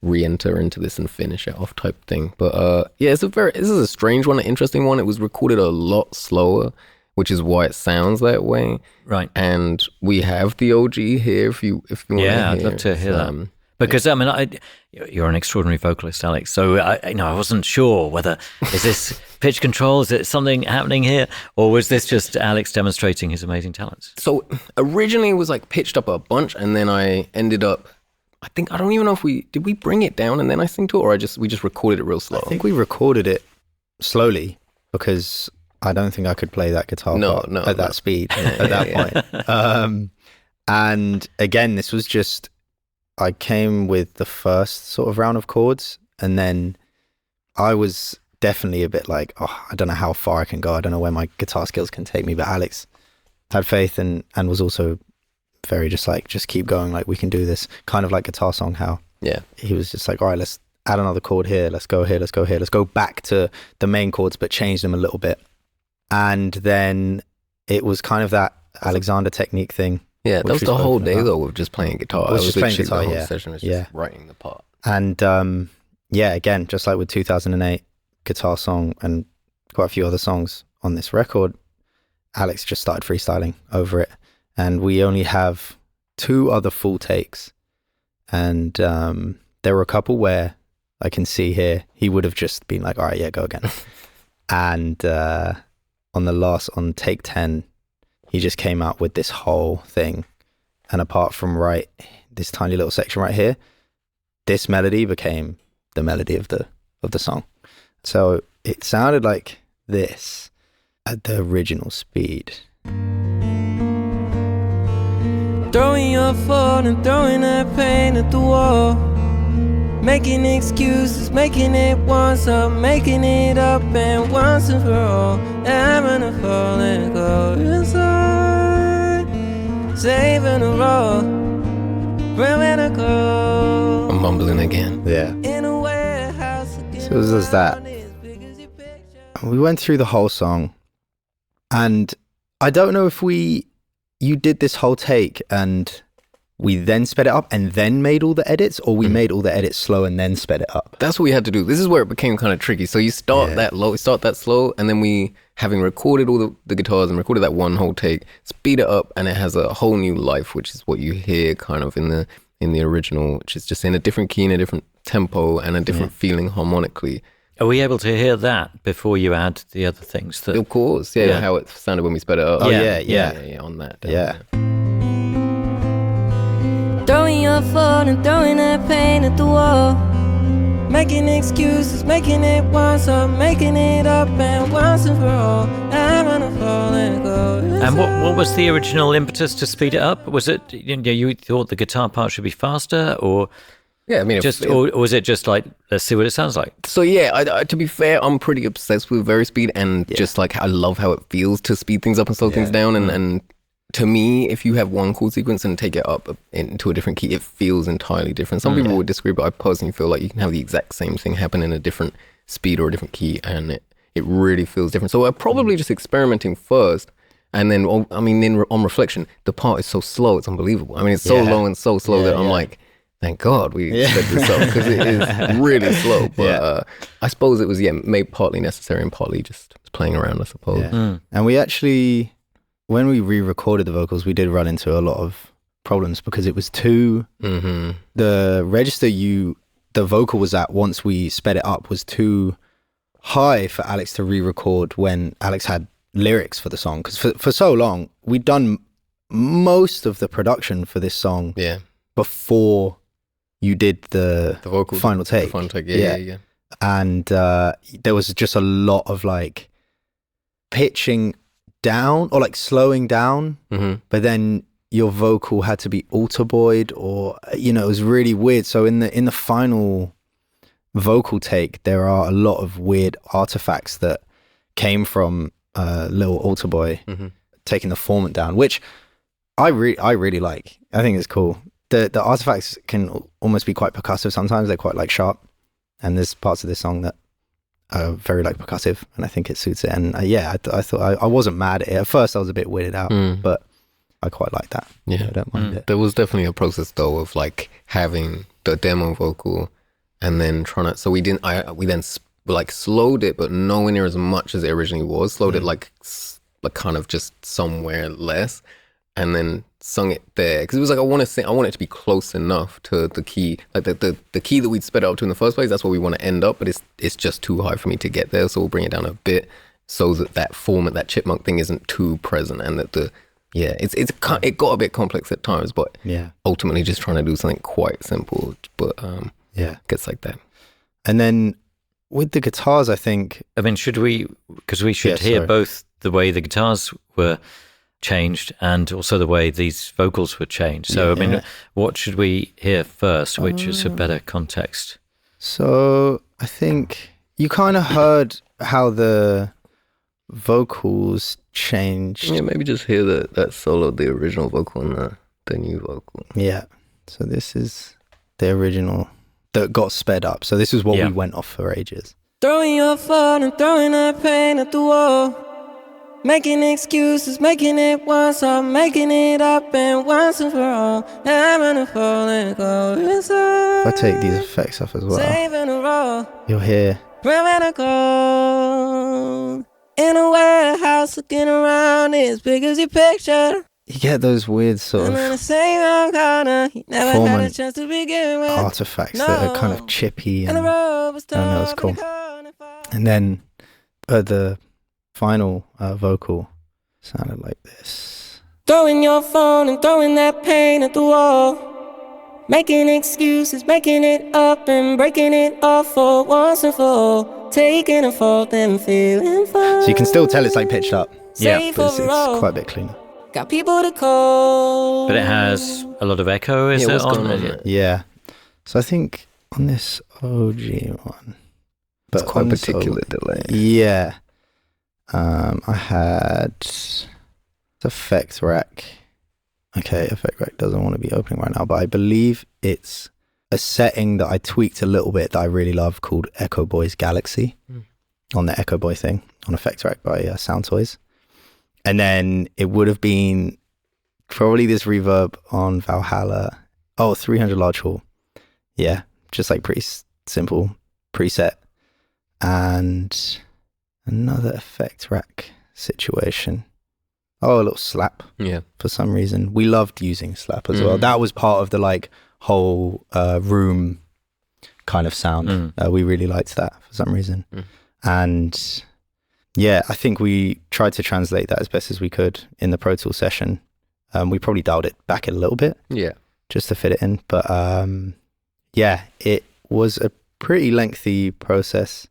re-enter into this and finish it off type thing. But this is a strange one, an interesting one. It was recorded a lot slower, which is why it sounds that way. Right. And we have the OG here if you want to hear. I'd love to hear that. Because I mean, you're an extraordinary vocalist, Alex. So I wasn't sure whether is this pitch control, is it something happening here, or was this just Alex demonstrating his amazing talents? So originally it was like pitched up a bunch, and then I ended up I don't even know if did we bring it down and then I synced to it, or we just recorded it real slow. I think we recorded it slowly because I don't think I could play that guitar part at that speed at that point. And again, this was just, I came with the first sort of round of chords, and then I was definitely a bit like, oh, I don't know how far I can go. I don't know where my guitar skills can take me. But Alex had faith and was also very just like, just keep going. Like, we can do this. Kind of like Guitar Song, how he was just like, all right, let's add another chord here. Let's go here. Let's go here. Let's go back to the main chords, but change them a little bit. And then it was kind of that Alexander technique thing. Yeah, that was the whole day though of just playing guitar. I was just playing guitar, the whole session was just writing the part. And again, just like with 2008, Guitar Song and quite a few other songs on this record, Alex just started freestyling over it. And we only have 2 other full takes. And there were a couple where I can see here, he would have just been like, all right, yeah, go again. And on take 10, he just came out with this whole thing. And apart from this tiny little section right here, this melody became the melody of the song. So it sounded like this at the original speed. Throwing your fault and throwing that pain at the wall. Making excuses, making it once up, making it up and once and for all. Having to fall and go inside, saving the raw, bringing a go. I'm mumbling again. Yeah. In a warehouse again. So it was that. We went through the whole song, and I don't know if you did this whole take and we then sped it up and then made all the edits, or we made all the edits slow and then sped it up. That's what we had to do. This is where it became kind of tricky. So you start that slow, and then we, having recorded all the guitars and recorded that one whole take, speed it up, and it has a whole new life, which is what you hear kind of in the original, which is just in a different key, in a different tempo, and a different feeling harmonically. Are we able to hear that before you add the other things? Of course, how it sounded when we sped it up. Oh, yeah, on that. Yeah. Throwing your fault and throwing that pain at the wall. Making excuses, making it once up, making it up and once and for all. I'm gonna fall and go. And what was the original impetus to speed it up? Was it, you thought the guitar part should be faster, or... Yeah, I mean, or was it just like, let's see what it sounds like? So I, to be fair, I'm pretty obsessed with very speed, and just like I love how it feels to speed things up and slow things down. And to me, if you have one chord sequence and take it up into a different key, it feels entirely different. Some people would disagree, but I personally feel like you can have the exact same thing happen in a different speed or a different key, and it really feels different. So I'm probably just experimenting first. And then, on reflection, the part is so slow, it's unbelievable. I mean, it's so low and so slow that I'm like, thank God we sped this up, because it is really slow. But I suppose it was, made partly necessary and partly just playing around, I suppose. Yeah. And we actually, when we re-recorded the vocals, we did run into a lot of problems because it was too, the register the vocal was at once we sped it up was too high for Alex to re-record when Alex had lyrics for the song. Because for so long, we'd done most of the production for this song before you did the vocal final take. The final take, yeah. And there was just a lot of like pitching down or like slowing down, but then your vocal had to be alter buoyed, or it was really weird. So in the final vocal take, there are a lot of weird artifacts that came from little alter buoy taking the formant down, which I really like. I think it's cool. The artifacts can almost be quite percussive sometimes. They're quite like sharp, and there's parts of this song that are very like percussive, and I think it suits it. And I thought I wasn't mad at it. At first I was a bit weirded out, but I quite like that. I don't mind it. There was definitely a process though of like having the demo vocal and then trying to, so we then like slowed it, but nowhere near as much as it originally was. Slowed it like kind of just somewhere less, and then sung it there, because it was like I want it to be close enough to the key, like the key that we'd sped up to in the first place. That's where we want to end up, but it's just too high for me to get there. So we'll bring it down a bit so that format, that chipmunk thing, isn't too present, and that the yeah, it got a bit complex at times, but Yeah. ultimately just trying to do something quite simple, but Yeah. gets like that. And then with the guitars, I think, I mean, should we, because we should Yeah, hear sorry. both the way the guitars were changed and also the way these vocals were changed. So, I mean, Yeah. what should we hear first, which is a better context? so I think you kind of heard how the vocals changed. Yeah, maybe just hear that solo, the original vocal and the new vocal. Yeah. So this is the original that got sped up. So this is what Yeah. we went off for ages. Throwing your phone and throwing that pain at the wall. Making excuses, making it once, I'm making it up and once and for all. Having a fall and go inside. If I take these effects off as well, Saving a roll, you'll hear. grabbing a cold. In a warehouse looking around, as big as your picture. You get those weird sort And in the of same corner, you never had a Formant chance to begin with. artifacts that are kind of chippy, And the and road was I don't know, it's tough cool. and the corner far. And then the final vocal sounded like this. Throwing your phone and throwing that pain at the wall. Making excuses, making it up and breaking it off for once and for all. Taking a fall, then feeling fine. So you can still tell it's like pitched up, Yeah, Safe but it's overall. quite a bit cleaner. Got people to call. But it has a lot of echo, is Yeah, it? what's on going on it? there? Yeah. So I think on this OG one, It's quite on this particular delay. Yeah. I had effect rack. Okay, effect rack doesn't want to be opening right now, but I believe it's a setting that I tweaked a little bit that I really love called Echo Boy's Galaxy on the Echo Boy thing on effect rack by Sound Toys. And then it would have been probably this reverb on Valhalla. Oh, 300 large hall. Yeah, just like pretty simple preset. And another effect rack situation. Oh, a little slap Yeah. for some reason. We loved using slap as well. That was part of the like whole room kind of sound. We really liked that for some reason. And yeah, I think we tried to translate that as best as we could in the Pro Tools session. We probably dialed it back a little bit Yeah. just to fit it in. But yeah, it was a pretty lengthy process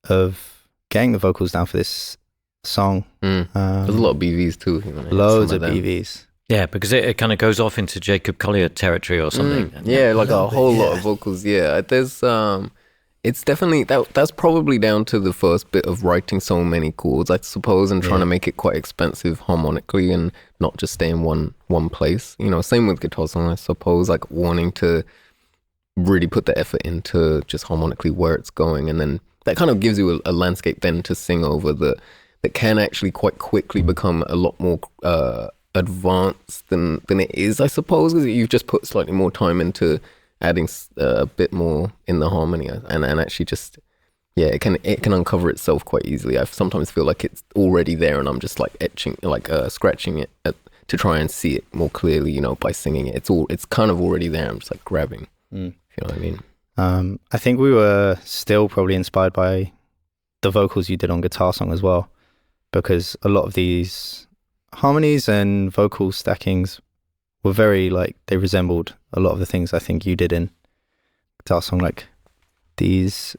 of getting the vocals down for this song. There's a lot of BVs too. You know, Loads some of them. BVs. Yeah, because it kind of goes off into Jacob Collier territory or something. Yeah, like a whole lot yeah. of vocals. Yeah, there's it's definitely that's probably down to the first bit of writing so many chords, I suppose, and trying to make it quite expensive harmonically and not just stay in one place. You know, same with guitar song, I suppose, like wanting to really put the effort into just harmonically where it's going, and then that kind of gives you a landscape then to sing over that can actually quite quickly become a lot more advanced than it is, I suppose, because you've just put slightly more time into adding a bit more in the harmony, and actually just it can uncover itself quite easily. I sometimes feel like it's already there, and I'm just like scratching it to try and see it more clearly, you know, by singing it. It's kind of already there. I'm just like grabbing. If you know what I mean. I think we were still probably inspired by the vocals you did on Guitar Song as well, because a lot of these harmonies and vocal stackings were very like, they resembled a lot of the things I think you did in Guitar Song, like these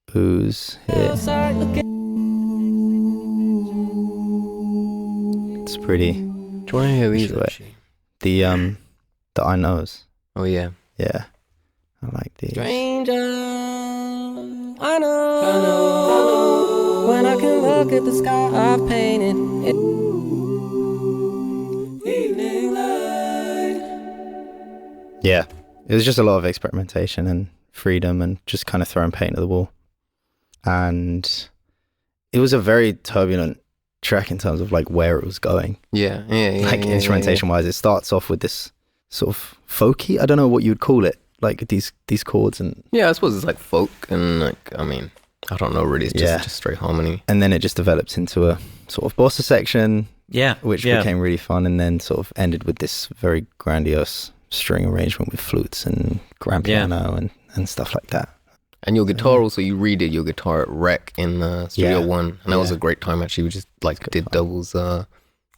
oohs here. It's pretty. Do you want to hear these? Sure. Actually? The I knows. Oh yeah. Yeah, I like these. Stranger, I know when I can look at the sky I've painted. Evening light. Yeah, it was just a lot of experimentation and freedom and just kind of throwing paint at the wall. And it was a very turbulent track in terms of like where it was going. Yeah. Like instrumentation wise, it starts off with this sort of folky, I don't know what you'd call it, like these chords, and Yeah, I suppose it's like folk and like, I mean, I don't know really, it's just straight harmony. and then it just develops into a sort of bossa section, Yeah, which became really fun, and then sort of ended with this very grandiose string arrangement with flutes and grand piano and stuff like that. And your guitar also, you redid your guitar at Rec in Studio Yeah. One, and that was Yeah. a great time actually. We just like did doubles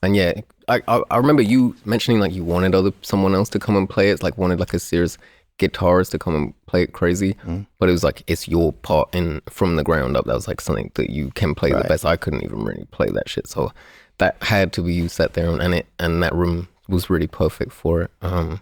And yeah, I remember you mentioning like you wanted someone else to come and play it. It's like wanted like a serious guitarist to come and play it crazy. But it was like it's your part in from the ground up. That was like something that you can play the best. I couldn't even really play that shit. So that had to be you sat there and that room was really perfect for it.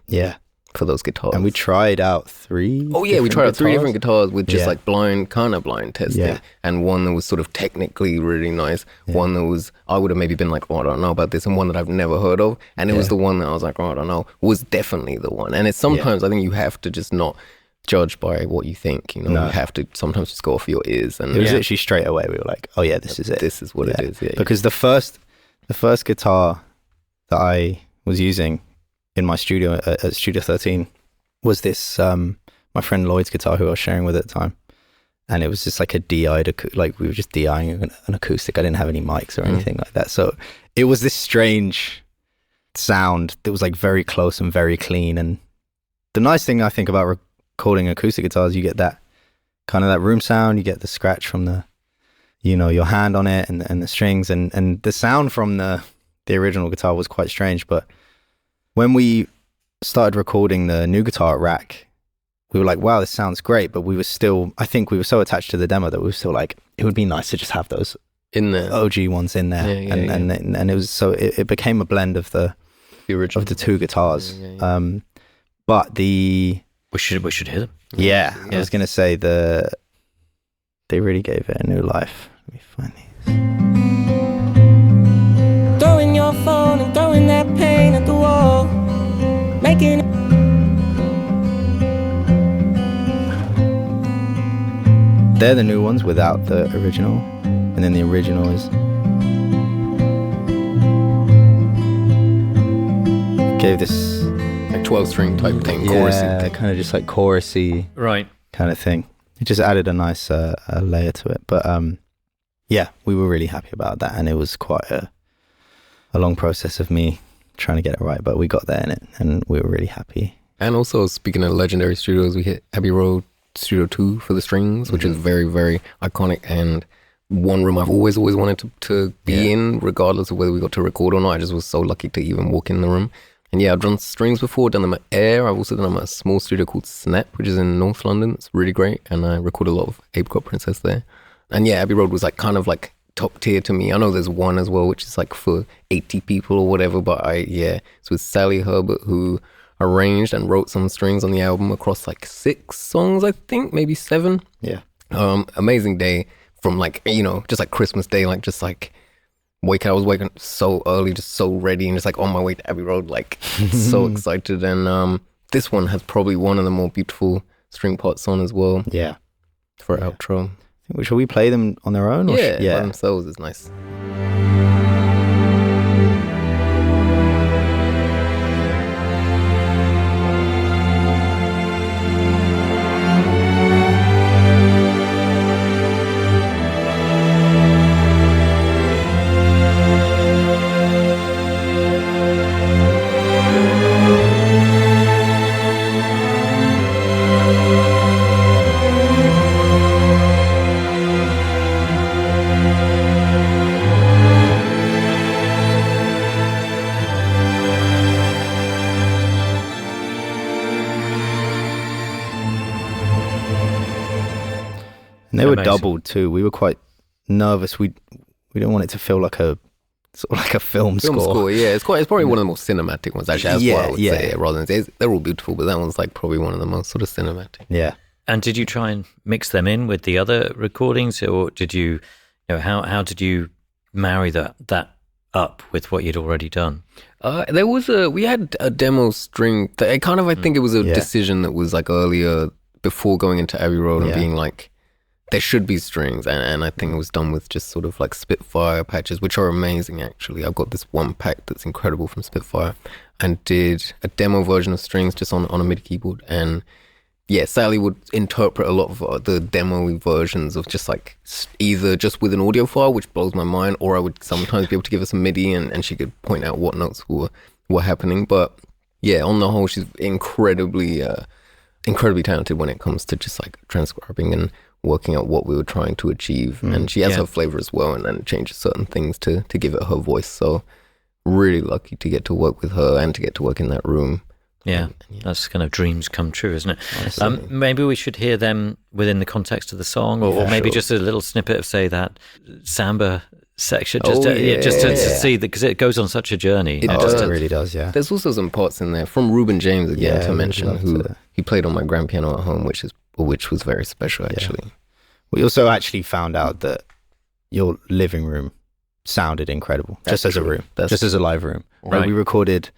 Yeah. For those guitars. And we tried out 3. Oh yeah, we tried out 3 different guitars with just like blind testing. Yeah. And one that was sort of technically really nice. One that was, I would have maybe been like, oh, I don't know about this. And one that I've never heard of. And it was the one that I was like, oh, I don't know, was definitely the one. And it's sometimes, I think you have to just not judge by what you think, you know, you have to sometimes just go off your ears. And it was literally straight away. We were like, oh yeah, this is it. This is what it is. Yeah. Because the first guitar that I was using in my studio at Studio 13 was this my friend Lloyd's guitar who I was sharing with at the time, and it was just like a DI'd like we were just DIing an acoustic. I didn't have any mics or anything like that, so it was this strange sound that was like very close and very clean. And the nice thing I think about recording acoustic guitars, you get that kind of that room sound, you get the scratch from the, you know, your hand on it and the strings, and the sound from the original guitar was quite strange. But when we started recording the new guitar at Rack, we were like, wow, this sounds great. But we were still, I think we were so attached to the demo that we were still like, it would be nice to just have those in there, OG ones in there. And it was, so it became a blend of the original of the 2 guitars. But we should hear them. Yeah, I was going to say they really gave it a new life. Let me find these. Throwing your phone and throwing that pain at the wall, making They're the new ones without the original, and then the original is gave this like 12-string type thing, chorusy thing. Kind of just like chorusy kind of thing. It just added a nice layer to it. But yeah, we were really happy about that, and it was quite a long process of me trying to get it right, but we got there in it, and we were really happy. And also, speaking of legendary studios, we hit Abbey Road Studio 2 for the strings, which is very, very iconic, and one room I've always wanted to be in, regardless of whether we got to record or not. I just was so lucky to even walk in the room. And yeah, I've done strings before, done them at Air. I've also done them at a small studio called Snap, which is in North London. It's really great, and I record a lot of Apricot Princess there. And yeah, Abbey Road was like kind of like top tier to me. I know there's one as well, which is like for 80 people or whatever, but it's with Sally Herbert, who arranged and wrote some strings on the album across like 6 songs, I think, maybe 7. Yeah. Amazing day from like, you know, just like Christmas Day, like just like I was waking up so early, just so ready, and just like on my way to Abbey Road, like so excited. And this one has probably one of the more beautiful string parts on as well. Yeah. For outro. Shall we play them on their own? Or by themselves is nice. And they were doubled too. We were quite nervous. We didn't want it to feel like a sort of like a film score. Yeah, it's probably one of the most cinematic ones actually. That's what I would say. Rather than they're all beautiful, but that one's like probably one of the most sort of cinematic. Yeah. And did you try and mix them in with the other recordings, or did you how did you marry that up with what you'd already done? We had a demo string. I think it was a decision that was like earlier before going into Abbey Road and being like, there should be strings, and I think it was done with just sort of like Spitfire patches, which are amazing actually. I've got this one pack that's incredible from Spitfire, and did a demo version of strings just on a MIDI keyboard. And yeah, Sally would interpret a lot of the demo versions of just like either just with an audio file, which blows my mind, or I would sometimes be able to give her some MIDI and she could point out what notes were happening. But yeah, on the whole, she's incredibly talented when it comes to just like transcribing and working out what we were trying to achieve. And she has her flavor as well, and then changes certain things to give it her voice. So really lucky to get to work with her and to get to work in that room. Yeah, that's kind of dreams come true, isn't it? Honestly. Maybe we should hear them within the context of the song, or maybe just a little snippet of, say, that samba section, just to see that, because it goes on such a journey. It really does, yeah. There's also some parts in there from Reuben James again to mention, who he played on my grand piano at home, which was very special actually. Yeah. We also actually found out that your living room sounded incredible, just as a room, just as a live room. Right. We recorded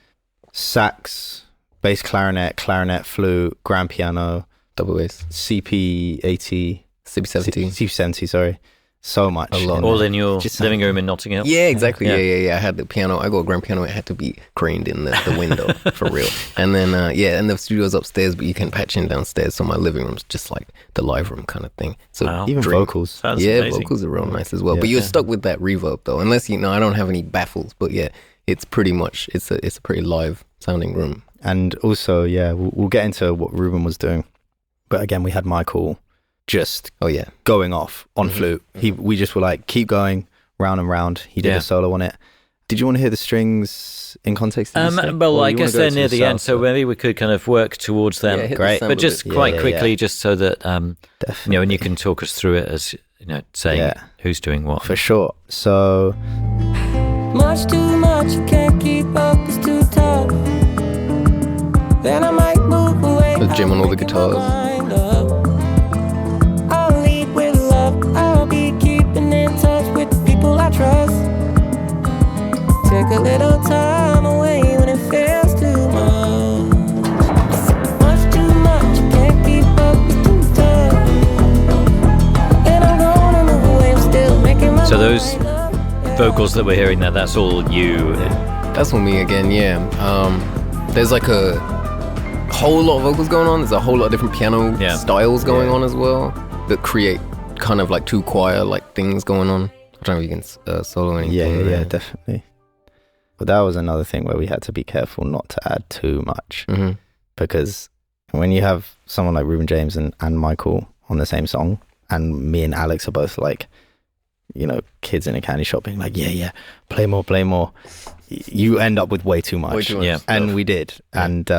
sax, bass clarinet, flute, grand piano, double bass, CP70, CP70. sorry. So much. All in your living room in Notting Hill? Yeah, exactly. Yeah. I had the piano. I got a grand piano. It had to be craned in the window for real. And then, and the studio's upstairs, but you can patch in downstairs. So my living room's just like the live room kind of thing. So even vocals. Sounds amazing. Vocals are real nice as well. But you're stuck with that reverb though, unless I don't have any baffles. But yeah, it's pretty much, it's a pretty live sounding room. And also, we'll get into what Reuben was doing. But again, we had Michael just going off on flute. We just were like, keep going round and round. He did a solo on it. Did you want to hear the strings in context? Well, I guess they're near the end, so maybe we could kind of work towards them. Great, but just quite quickly, just so that and you can talk us through it as saying who's doing what for sure. So much too much, you can't keep up, it's too tough. Then I might move away. With Jim on all the guitars. I'll lead with love. I'll be keeping in touch with the people I trust. Take a little time away when it feels too much. Much too much, you can't keep up, it's too tough. And I'm gonna move away, I'm still making my So those mind up. vocals that we're hearing there, that's all you. That's on me again, yeah. There's like a whole lot of vocals going on. There's a whole lot of different piano styles going on as well that create kind of like two choir like things going on. I don't know if you can solo anything. Yeah, definitely. But that was another thing where we had to be careful not to add too much, because when you have someone like Reuben James and Michael on the same song, and me and Alex are both like, kids in a candy shop being like, play more, you end up with way too much. And we did. And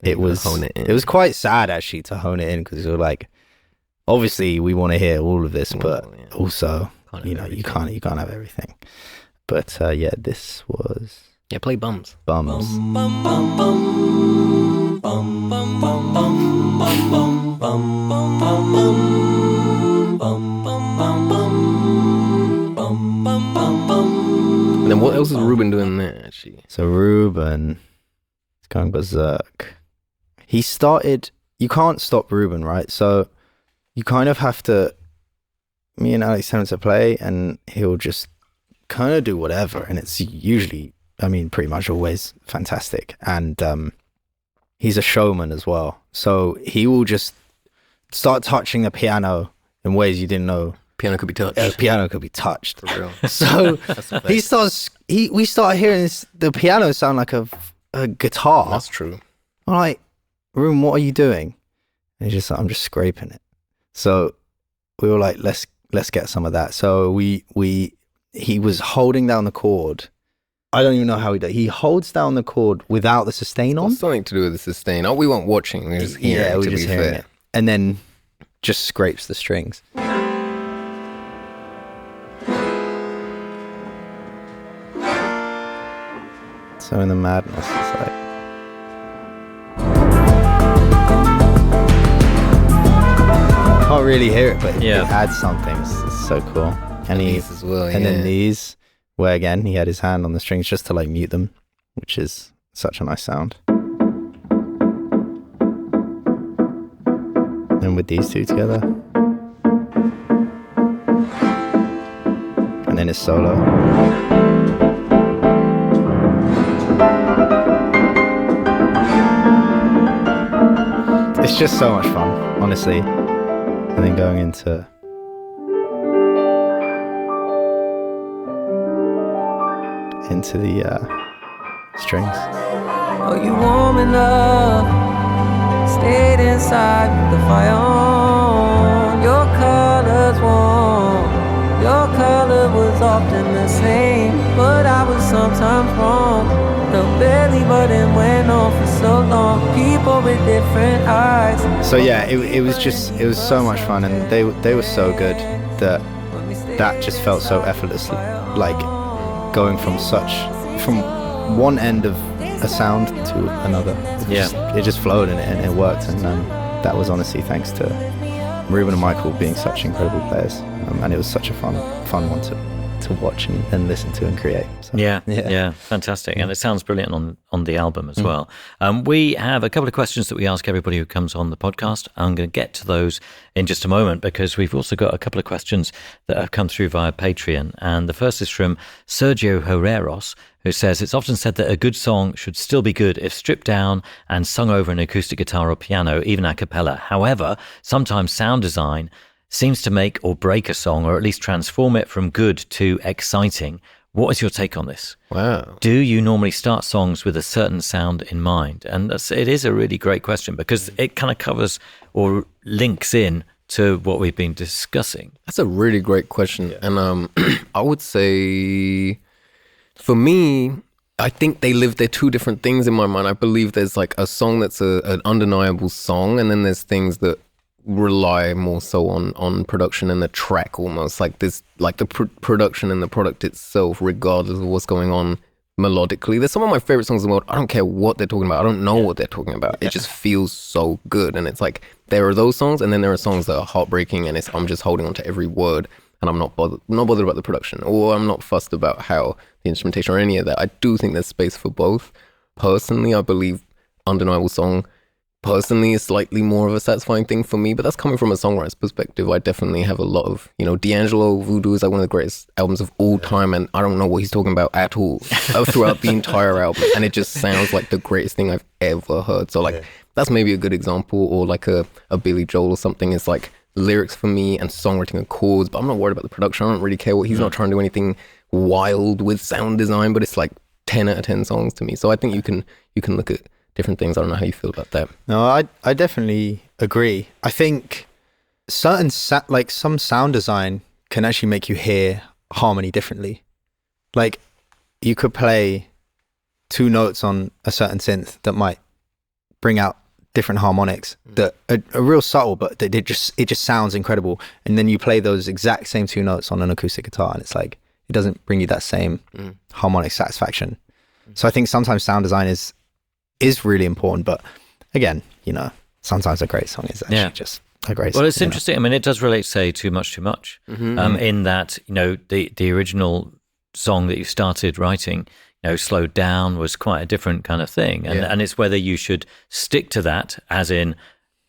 it was quite sad actually to hone it in, because we were like, obviously we want to hear all of this, but also you can't have everything. But this was play Bums. Bums. And then what else is Reuben doing there actually? So Reuben is going berserk. He started, you can't stop Reuben, right? So you kind of have to, me and Alex tend to play, and he'll just kind of do whatever, and it's usually, pretty much always fantastic. And he's a showman as well, so he will just start touching the piano in ways you didn't know piano could be touched. Piano could be touched. For real. So we start hearing the piano sound like a guitar. That's true. I'm like, Reuben, what are you doing? And he's just like, I'm just scraping it. So we were like, let's get some of that. So he was holding down the chord. I don't even know how he does. He holds down the chord without the sustain on. Something to do with the sustain. Oh, we weren't watching. We were just hearing. Yeah, we were just hearing it. And then just scrapes the strings. So in the madness, it's like, can't really hear it, but it adds something. It's so cool. And these as well, and then these, where again he had his hand on the strings just to like mute them, which is such a nice sound. And with these two together, and then his solo. It's just so much fun, honestly. And then going into the strings. Oh, you warming up, stayed inside with the fire on. Your colors warm, your color was often the same, but I was some sometimes wrong. The belly button went on for so long. People with different eyes. So yeah, it was so much fun, and they were so good that just felt so effortlessly, like going from one end of a sound to another. It just flowed and it worked, and that was honestly thanks to Ruben and Michael being such incredible players, and it was such a fun one to watch and listen to and create. So, yeah, fantastic. And it sounds brilliant on the album as well. We have a couple of questions that we ask everybody who comes on the podcast. I'm going to get to those in just a moment, because we've also got a couple of questions that have come through via Patreon. And the first is from Sergio Herreros, who says, it's often said that a good song should still be good if stripped down and sung over an acoustic guitar or piano, even a cappella. However, sometimes sound design seems to make or break a song, or at least transform it from good to exciting. What is your take on this? Wow. Do you normally start songs with a certain sound in mind? And it is a really great question, because it kind of covers or links in to what we've been discussing. That's a really great question. And I would say, for me, I think they're two different things in my mind. I believe there's like a song that's an undeniable song, and then there's things that rely more so on production and the track, almost like this, like the production and the product itself, regardless of what's going on melodically. There's some of my favorite songs in the world. I don't care what they're talking about. I don't know what they're talking about. It just feels so good. And it's like, there are those songs, and then there are songs that are heartbreaking, and I'm just holding on to every word, and I'm not bothered about the production, or I'm not fussed about how the instrumentation or any of that. I do think there's space for both. Personally, I believe Undeniable Song personally is slightly more of a satisfying thing for me, but that's coming from a songwriter's perspective. I definitely have a lot of, D'Angelo Voodoo is like one of the greatest albums of all time, and I don't know what he's talking about at all throughout the entire album, and it just sounds like the greatest thing I've ever heard. So like, that's maybe a good example. Or like a Billy Joel or something is like lyrics for me and songwriting and chords, but I'm not worried about the production. I don't really care he's not trying to do anything wild with sound design, but it's like 10 out of 10 songs to me. So I think you can look at different things. I don't know how you feel about that. No, I definitely agree. I think certain some sound design can actually make you hear harmony differently. Like, you could play two notes on a certain synth that might bring out different harmonics that are real subtle, but it just sounds incredible. And then you play those exact same two notes on an acoustic guitar, and it's like, it doesn't bring you that same harmonic satisfaction. So I think sometimes sound design is really important, but again, sometimes a great song is actually just a great song. Well, it's interesting. I mean, it does relate, say, to Much Too Much, in that, the original song that you started writing, slowed down, was quite a different kind of thing. And it's whether you should stick to that, as in,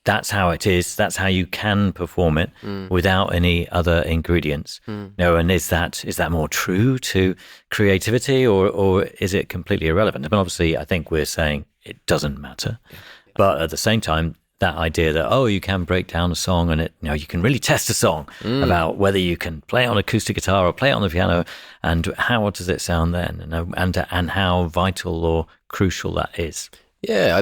that's how it is, that's how you can perform it without any other ingredients. And is that more true to creativity, or is it completely irrelevant? I mean, obviously, I think we're saying it doesn't matter, but at the same time, that idea that, you can break down a song, and you can really test a song about whether you can play it on acoustic guitar or play it on the piano, and how does it sound then, and how vital or crucial that is. Yeah,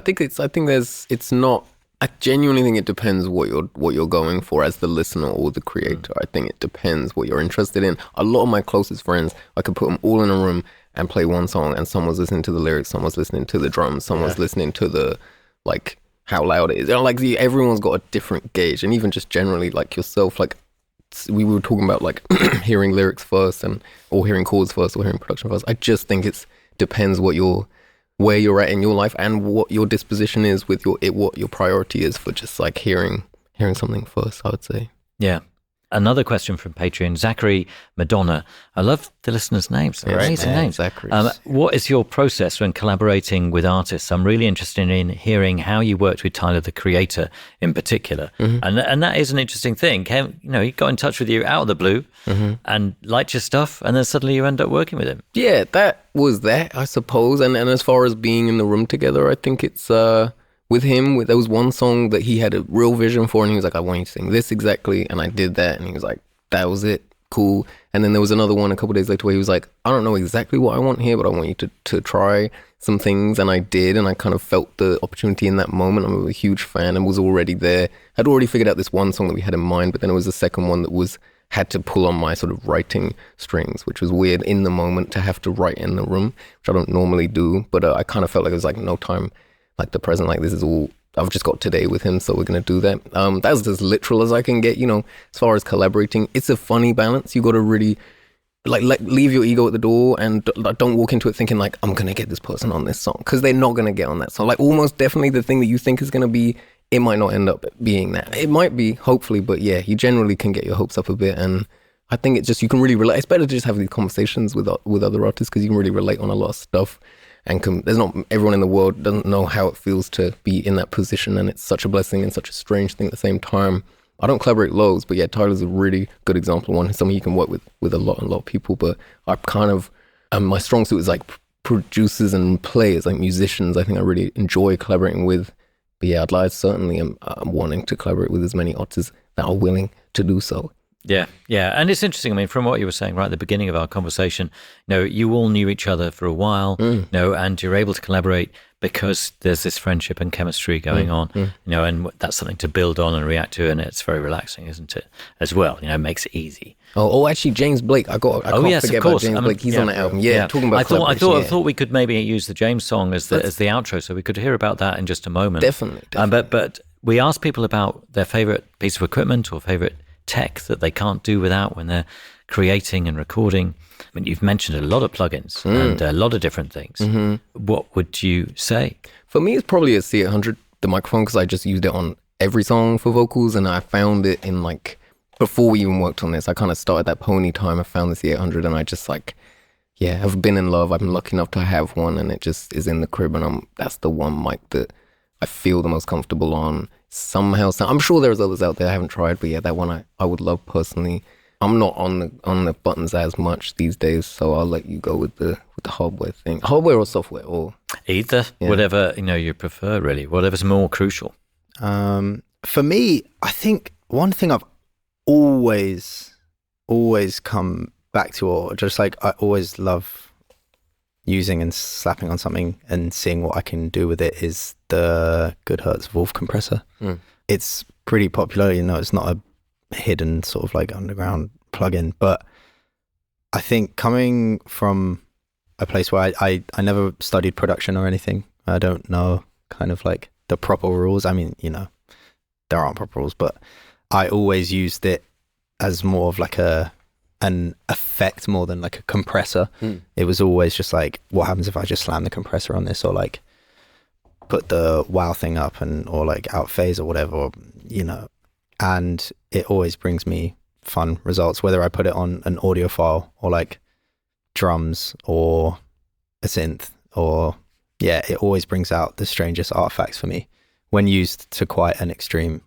I genuinely think it depends what you're going for as the listener or the creator. I think it depends what you're interested in. A lot of my closest friends, I could put them all in a room and play one song, and someone's listening to the lyrics, someone's listening to the drums, someone's listening to the, like, how loud it is. Like, everyone's got a different gauge. And even just generally, like yourself, like, we were talking about, like, hearing lyrics first, or hearing chords first, or hearing production first. I just think it depends where you're at in your life, and what your disposition is with what your priority is for just like hearing something first, I would say. Yeah. Another question from Patreon, Zachary Madonna. I love the listeners' names. They're amazing names. Zachary. What is your process when collaborating with artists? I'm really interested in hearing how you worked with Tyler, the Creator, in particular. And that is an interesting thing. He got in touch with you out of the blue and liked your stuff, and then suddenly you end up working with him. Yeah, that was that, I suppose. And as far as being in the room together, I think it's with him, there was one song that he had a real vision for, and he was like, I want you to sing this exactly, and I did that, and he was like, that was it, cool. And then there was another one a couple of days later where he was like, I don't know exactly what I want here, but I want you to try some things, and I did, and I kind of felt the opportunity in that moment. I'm a huge fan and was already there. I'd already figured out this one song that we had in mind, but then it was the second one that was had to pull on my sort of writing strings, which was weird in the moment to have to write in the room, which I don't normally do. But I kind of felt like it was like no time like the present, like this is all, I've just got today with him, so we're going to do that. That's as literal as I can get, as far as collaborating. It's a funny balance. You got to really leave your ego at the door and don't walk into it thinking like, I'm going to get this person on this song, because they're not going to get on that song. Like almost definitely the thing that you think is going to be, it might not end up being that. It might be, hopefully, but yeah, you generally can get your hopes up a bit. And I think it's just, you can really relate. It's better to just have these conversations with other artists, because you can really relate on a lot of stuff. And there's not, everyone in the world doesn't know how it feels to be in that position. And it's such a blessing and such a strange thing at the same time. I don't collaborate loads, but yeah, Tyler's a really good example of one. Someone you can work with a lot of people. But I kind of, my strong suit is like producers and players, like musicians. I think I really enjoy collaborating with. But yeah, I certainly am wanting to collaborate with as many artists that are willing to do so. Yeah. And it's interesting. I mean, from what you were saying right at the beginning of our conversation, you all knew each other for a while, and you're able to collaborate because there's this friendship and chemistry going on, and that's something to build on and react to, and it's very relaxing, isn't it? As well, it makes it easy. Oh, actually, James Blake. I can't forget about James Blake. He's on the album. Yeah, talking about. I thought we could maybe use the James song as the outro, so we could hear about that in just a moment. Definitely. But we asked people about their favorite piece of equipment or favorite tech that they can't do without when they're creating and recording. I mean, you've mentioned a lot of plugins and a lot of different things. Mm-hmm. What would you say? For me, it's probably a C800, the microphone, because I just used it on every song for vocals, and I found it in before we even worked on this, I kind of started that Pony time. I found the C800, and I just I've been in love. I've been lucky enough to have one, and it just is in the crib, and that's the one mic that I feel the most comfortable on. Somehow, I'm sure there's others out there I haven't tried, but yeah, that one I would love personally. I'm not on the buttons as much these days, so I'll let you go with the hardware thing. Hardware or software, or either, whatever you prefer, really. Whatever's more crucial. For me, I think one thing I've always come back to, or just I always love using and slapping on something and seeing what I can do with it, is the Good Hertz Wolf compressor. It's pretty popular, it's not a hidden sort of underground plugin, but I think coming from a place where I never studied production or anything, I don't know kind of the proper rules. I mean, there aren't proper rules, but I always used it as more of an effect more than a compressor. It was always just what happens if I just slam the compressor on this, or put the wow thing up or out phase or whatever, and it always brings me fun results, whether I put it on an audio file or drums or a synth, or it always brings out the strangest artifacts for me when used to quite an extreme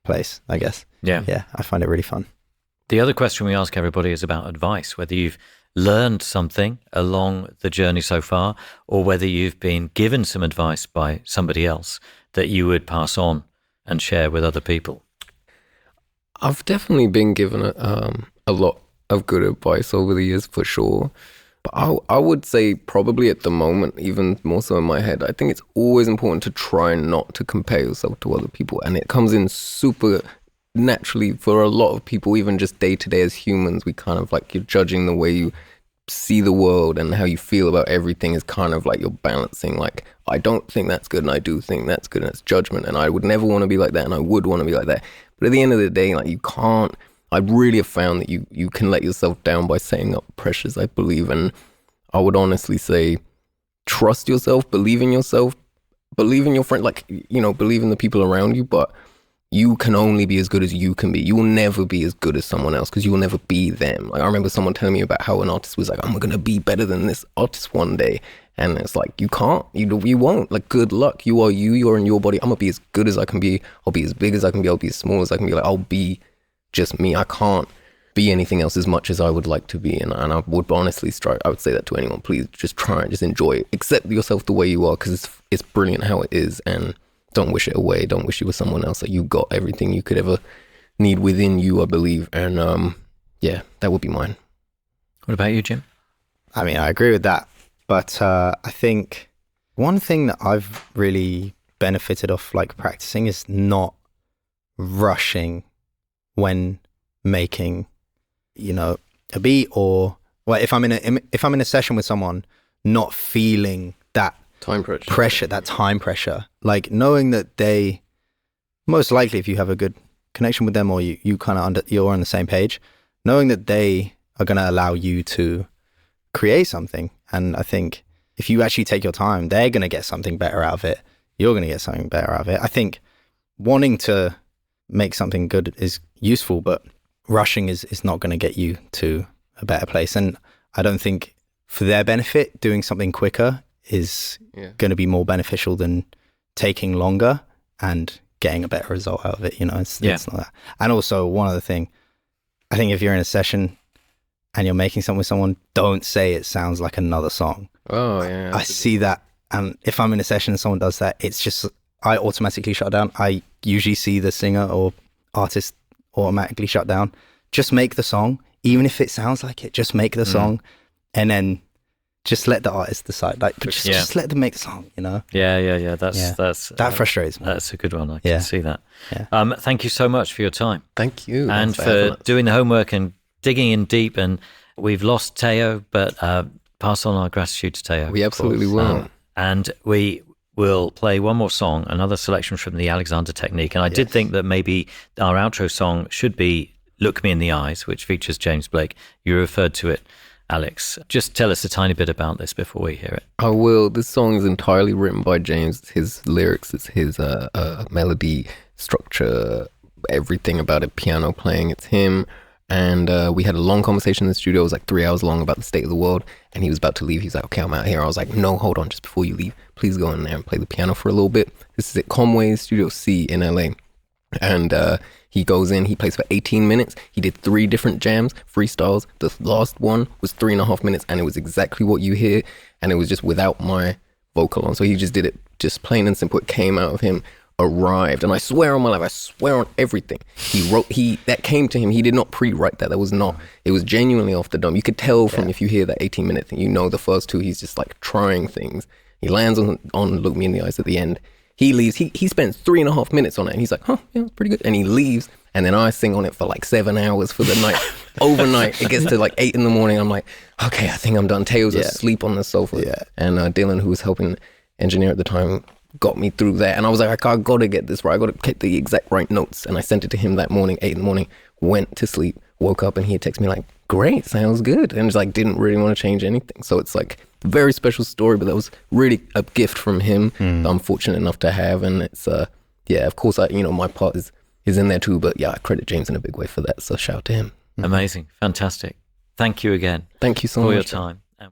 place, I guess. Yeah, I find it really fun. The other question we ask everybody is about advice, whether you've learned something along the journey so far, or whether you've been given some advice by somebody else that you would pass on and share with other people. I've definitely been given a lot of good advice over the years, for sure. But I would say probably at the moment, even more so in my head, I think it's always important to try not to compare yourself to other people. And it comes in super naturally for a lot of people, even just day to day as humans. We kind of you're judging the way you see the world and how you feel about everything is kind of you're balancing. I don't think that's good and I do think that's good, and it's judgment, and I would never want to be like that and I would want to be like that. But at the end of the day, you can't, I really have found that you can let yourself down by setting up pressures, I believe. And I would honestly say, trust yourself, believe in yourself, believe in your friend, believe in the people around you, but you can only be as good as you can be. You will never be as good as someone else, because you will never be them. I remember someone telling me about how an artist was I'm going to be better than this artist one day. And it's you can't, you won't. Good luck. You are you, you're in your body. I'm going to be as good as I can be. I'll be as big as I can be. I'll be as small as I can be. I'll be just me. I can't be anything else as much as I would like to be. And I would honestly I would say that to anyone. Please just try and just enjoy it. Accept yourself the way you are, because it's brilliant how it is. And don't wish it away. Don't wish you were someone else. You got everything you could ever need within you, I believe. And that would be mine. What about you, Jim? I mean, I agree with that. But I think one thing that I've really benefited off practicing is not rushing when making you know, a beat, or well, if I'm in a session with someone, not feeling that Time pressure. that time pressure, like knowing that they, most likely, if you have a good connection with them, or you kind of you're on the same page, knowing that they are going to allow you to create something. And I think if you actually take your time, they're going to get something better out of it. You're going to get something better out of it. I think wanting to make something good is useful, but rushing is not going to get you to a better place. And I don't think for their benefit, doing something quicker is going to be more beneficial than taking longer and getting a better result out of it. You know, it's not that. And also, one other thing, I think if you're in a session and you're making something with someone, don't say it sounds like another song. Oh, yeah. I see that. And if I'm in a session and someone does that, it's just, I automatically shut down. I usually see the singer or artist automatically shut down. Just make the song, even if it sounds like it, just make the song, and then just let the artist decide. Like, just let them make the song, you know? Yeah. That's that frustrates me. That's a good one. I can see that. Yeah. Thank you so much for your time. Thank you. And for doing the homework and digging in deep. And we've lost Teo, but pass on our gratitude to Teo. We absolutely will. And we will play one more song, another selection from the Alexander Technique. And I did think that maybe our outro song should be Look Me in the Eyes, which features James Blake. You referred to it, Alex. Just tell us a tiny bit about this before we hear it. I will. This song is entirely written by James. It's his lyrics, it's his melody, structure, everything about it, piano playing, it's him. And we had a long conversation in the studio. It was like 3 hours long about the state of the world. And he was about to leave. He's like, okay, I'm out here. I was like, no, hold on. Just before you leave, please go in there and play the piano for a little bit. This is at Conway's Studio C in LA. And he goes in, he plays for 18 minutes. He did 3 different jams, freestyles. The last one was 3.5 minutes, and it was exactly what you hear. And it was just without my vocal on. So he just did it just plain and simple. It came out of him, arrived. And I swear on my life, I swear on everything. That came to him. He did not pre-write that. That was not, it was genuinely off the dome. You could tell from if you hear that 18-minute thing, you know the first 2, he's just like trying things. He lands on Look Me in the Eyes at the end. He leaves, he spends 3.5 minutes on it, and he's like, yeah, it's pretty good. And he leaves, and then I sing on it for like 7 hours for the night. Overnight, it gets to like 8 in the morning. I'm like, okay, I think I'm done. Teo's asleep on the sofa. Yeah. And Dylan, who was helping engineer at the time, got me through that. And I was like, I gotta get this right. I gotta get the exact right notes. And I sent it to him that morning, 8 in the morning, went to sleep, woke up, and he had texted me like, great, sounds good. And just like, didn't really want to change anything. So it's like, very special story, but that was really a gift from him that I'm fortunate enough to have. And it's of course my part is in there too, but I credit James in a big way for that, so shout out to him. Amazing, fantastic. Thank you again. Thank you so much for your time.